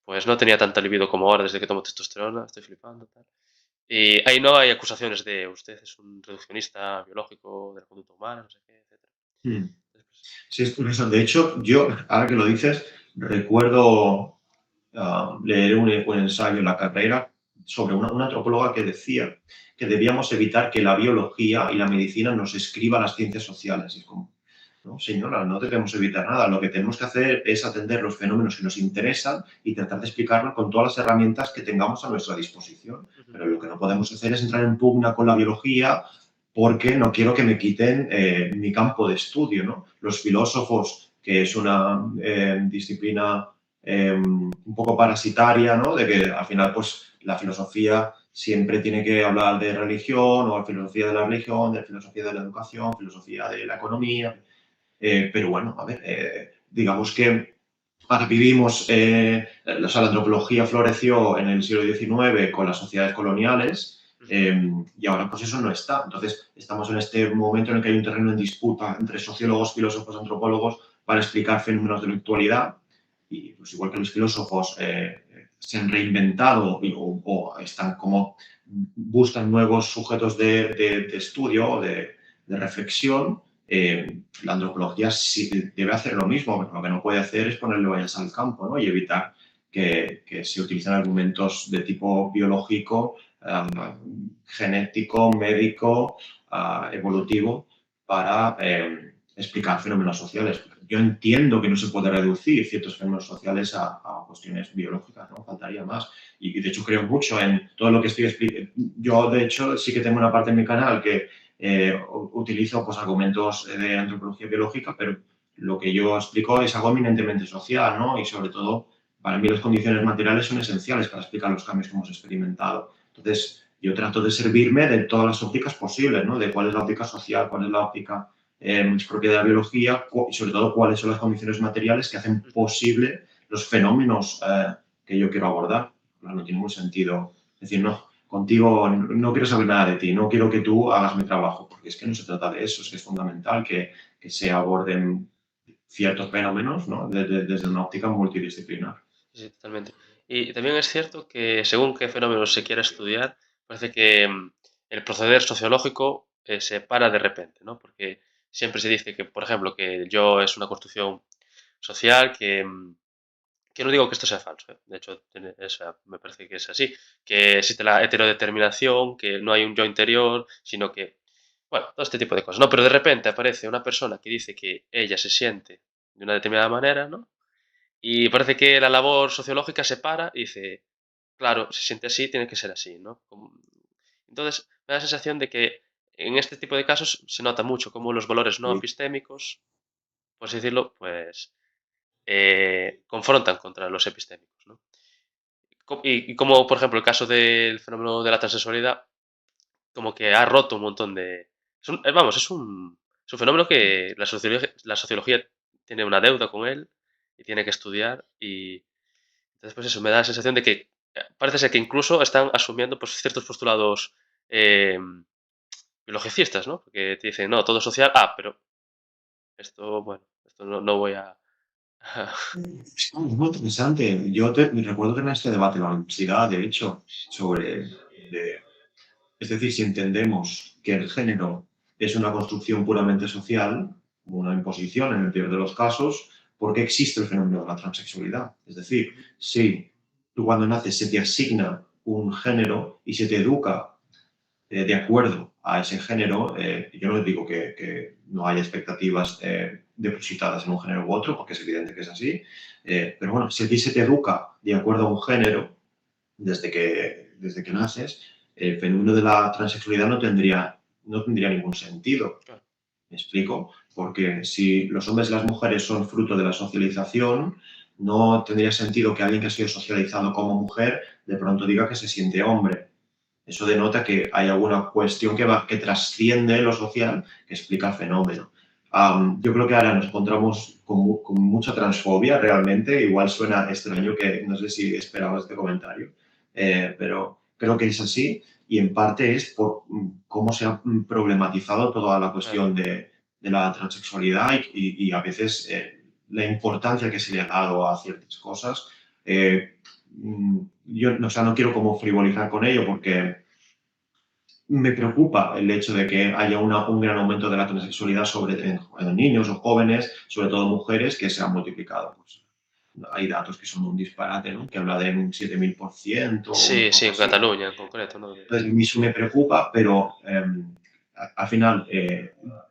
pues no tenía tanta libido como ahora desde que tomo testosterona, estoy flipando, tal. Y ahí no hay acusaciones de usted es un reduccionista biológico de la conducta humana, no sé qué, etcétera. Mm. Entonces, Sí, es curioso. De hecho, yo, ahora que lo dices, recuerdo leer un ensayo en la carrera sobre una antropóloga que decía que debíamos evitar que la biología y la medicina nos escriba las ciencias sociales. Y es como, no, señora, no debemos evitar nada. Lo que tenemos que hacer es atender los fenómenos que nos interesan y tratar de explicarlos con todas las herramientas que tengamos a nuestra disposición. ujú, Pero lo que no podemos hacer es entrar en pugna con la biología porque no quiero que me quiten mi campo de estudio, ¿no? Los filósofos, que es una disciplina un poco parasitaria, ¿no? De que al final, pues, la filosofía siempre tiene que hablar de religión, o filosofía de la religión, de filosofía de la educación, filosofía de la economía. Pero bueno, a ver, digamos que ahora vivimos, o sea, la antropología floreció en el siglo XIX con las sociedades coloniales ujú, y ahora pues eso no está. Entonces estamos en este momento en el que hay un terreno en disputa entre sociólogos, filósofos, antropólogos para explicar fenómenos de la actualidad y pues igual que los filósofos se han reinventado o están como buscan nuevos sujetos de estudio o de reflexión, la antropología sí debe hacer lo mismo. Lo que no puede hacer es ponerle vallas al campo, ¿no? Y evitar que se utilicen argumentos de tipo biológico, genético, médico, evolutivo, para explicar fenómenos sociales. Yo entiendo que no se puede reducir ciertos fenómenos sociales a cuestiones biológicas, ¿no? Faltaría más. Y de hecho creo mucho en todo lo que estoy explicando. Yo, de hecho, sí que tengo una parte en mi canal que utilizo pues, argumentos de antropología biológica, pero lo que yo explico es algo eminentemente social, ¿no? Y sobre todo, para mí las condiciones materiales son esenciales para explicar los cambios que hemos experimentado. Entonces, yo trato de servirme de todas las ópticas posibles, ¿no? De cuál es la óptica social, cuál es la óptica propia de la biología y sobre todo cuáles son las condiciones materiales que hacen ujú. posible los fenómenos que yo quiero abordar. No tiene ningún sentido decir, no, contigo no quiero saber nada de ti, no quiero que tú hagas mi trabajo, porque es que no se trata de eso, es que es fundamental que se aborden ciertos fenómenos, ¿no? Desde una óptica multidisciplinar. Sí, sí, totalmente. Y también es cierto que según qué fenómeno se quiera estudiar, parece que el proceder sociológico se para de repente, ¿no? Porque siempre se dice que, por ejemplo, que el yo es una construcción social que no digo que esto sea falso, ¿eh? De hecho, me parece que es así, que existe la heterodeterminación, que no hay un yo interior, sino que, bueno, todo este tipo de cosas, ¿no? Pero de repente aparece una persona que dice que ella se siente de una determinada manera, ¿no? Y parece que la labor sociológica se para y dice, claro, se siente así, tiene que ser así, ¿no? Entonces, me da la sensación de que en este tipo de casos se nota mucho cómo los valores no Sí. epistémicos, por así decirlo, pues confrontan contra los epistémicos, ¿no? Y como, por ejemplo, el caso del fenómeno de la transexualidad, como que ha roto un montón de... vamos, es un fenómeno que la sociología tiene una deuda con él y tiene que estudiar y entonces pues eso me da la sensación de que parece ser que incluso están asumiendo pues ciertos postulados eh, biologicistas, ¿no? Que te dicen, no, todo es social, pero esto, bueno, esto no voy a... Sí, es muy interesante. Recuerdo tener este debate en la universidad, de hecho, es decir, si entendemos que el género es una construcción puramente social, una imposición en el peor de los casos, ¿por qué existe el fenómeno de la transexualidad? Es decir, si tú cuando naces se te asigna un género y se te educa de acuerdo a ese género, yo no digo que no haya expectativas depositadas en un género u otro, porque es evidente que es así, pero bueno, si a ti se te educa de acuerdo a un género desde que naces, el fenómeno de la transexualidad no tendría ningún sentido. Claro, ¿Me explico? Porque si los hombres y las mujeres son fruto de la socialización, no tendría sentido que alguien que ha sido socializado como mujer de pronto diga que se siente hombre. Eso denota que hay alguna cuestión que trasciende lo social que explica el fenómeno. Yo creo que ahora nos encontramos con mucha transfobia realmente. Igual suena extraño que no sé si esperabas este comentario, pero creo que es así y en parte es por cómo se ha problematizado toda la claro. cuestión de la transexualidad y a veces la importancia que se le ha dado a ciertas cosas. Yo o sea, no quiero como frivolizar con ello porque me preocupa el hecho de que haya un gran aumento de la transexualidad en niños o jóvenes, sobre todo mujeres, que se han multiplicado. Pues, hay datos que son un disparate, ¿no? Que habla de un 7000% o una Sí, sí, cosa en así. Cataluña en concreto, ¿no? Entonces, a mí eso me preocupa, pero al final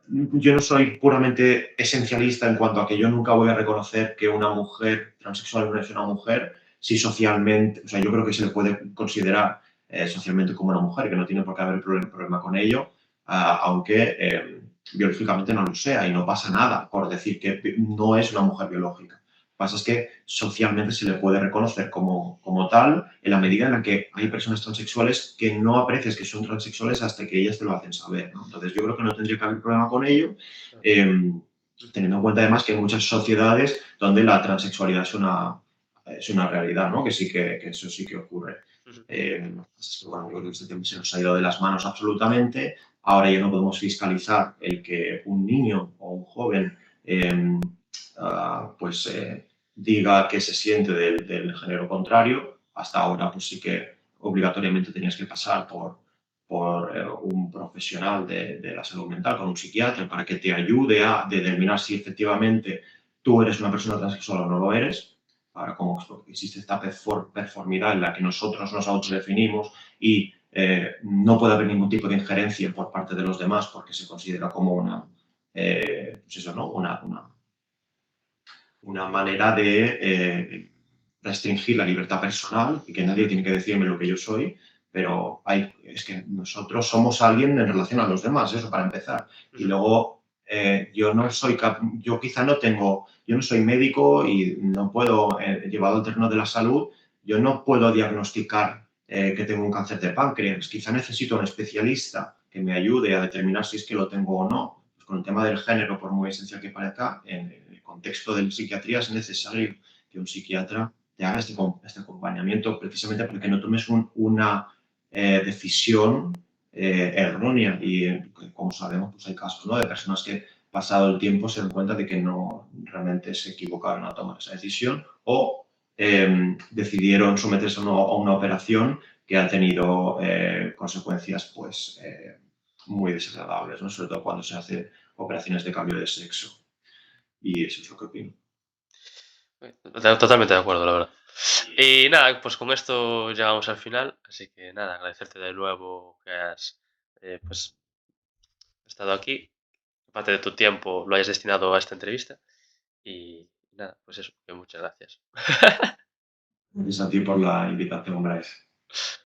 yo no soy puramente esencialista en cuanto a que yo nunca voy a reconocer que una mujer transexual no es una mujer, si socialmente, o sea, yo creo que se le puede considerar socialmente como una mujer, que no tiene por qué haber problema con ello, aunque biológicamente no lo sea y no pasa nada por decir que no es una mujer biológica. Lo que pasa es que socialmente se le puede reconocer como tal en la medida en la que hay personas transexuales que no aprecias que son transexuales hasta que ellas te lo hacen saber, ¿no? Entonces yo creo que no tendría que haber problema con ello, eh, teniendo en cuenta además que hay muchas sociedades donde la transexualidad es una realidad, ¿no? Que eso sí que ocurre. Ujú. Bueno, yo creo que este tema se nos ha ido de las manos absolutamente. Ahora ya no podemos fiscalizar el que un niño o un joven eh, pues diga que se siente del género contrario. Hasta ahora pues sí que obligatoriamente tenías que pasar por un profesional de la salud mental, con un psiquiatra, para que te ayude a determinar si efectivamente tú eres una persona transexual o no lo eres. Ahora, como existe esta performidad en la que nosotros nos autodefinimos y no puede haber ningún tipo de injerencia por parte de los demás porque se considera como pues eso, ¿no? Una manera de restringir la libertad personal y que nadie tiene que decirme lo que yo soy, pero es que nosotros somos alguien en relación a los demás, eso para empezar. Y Ujú. luego yo quizá yo no soy médico y no puedo, llevado al terreno de la salud, yo no puedo diagnosticar que tengo un cáncer de páncreas. Quizá necesito a un especialista que me ayude a determinar si es que lo tengo o no. Pues con el tema del género, por muy esencial que parezca, en el contexto de la psiquiatría es necesario que un psiquiatra te haga este acompañamiento precisamente para que no tomes una decisión errónea. Y como sabemos, pues hay casos, ¿no? De personas que pasado el tiempo se dan cuenta de que no realmente se equivocaron a tomar esa decisión o decidieron someterse a una operación que ha tenido consecuencias pues, muy desagradables, ¿no? Sobre todo cuando se hace operaciones de cambio de sexo. Y eso es lo que opino. Totalmente de acuerdo, la verdad. Y nada, pues con esto llegamos al final, así que nada, agradecerte de nuevo que has pues estado aquí, parte de tu tiempo lo hayas destinado a esta entrevista y nada, pues eso, que muchas gracias. Gracias a ti por la invitación, Bryce.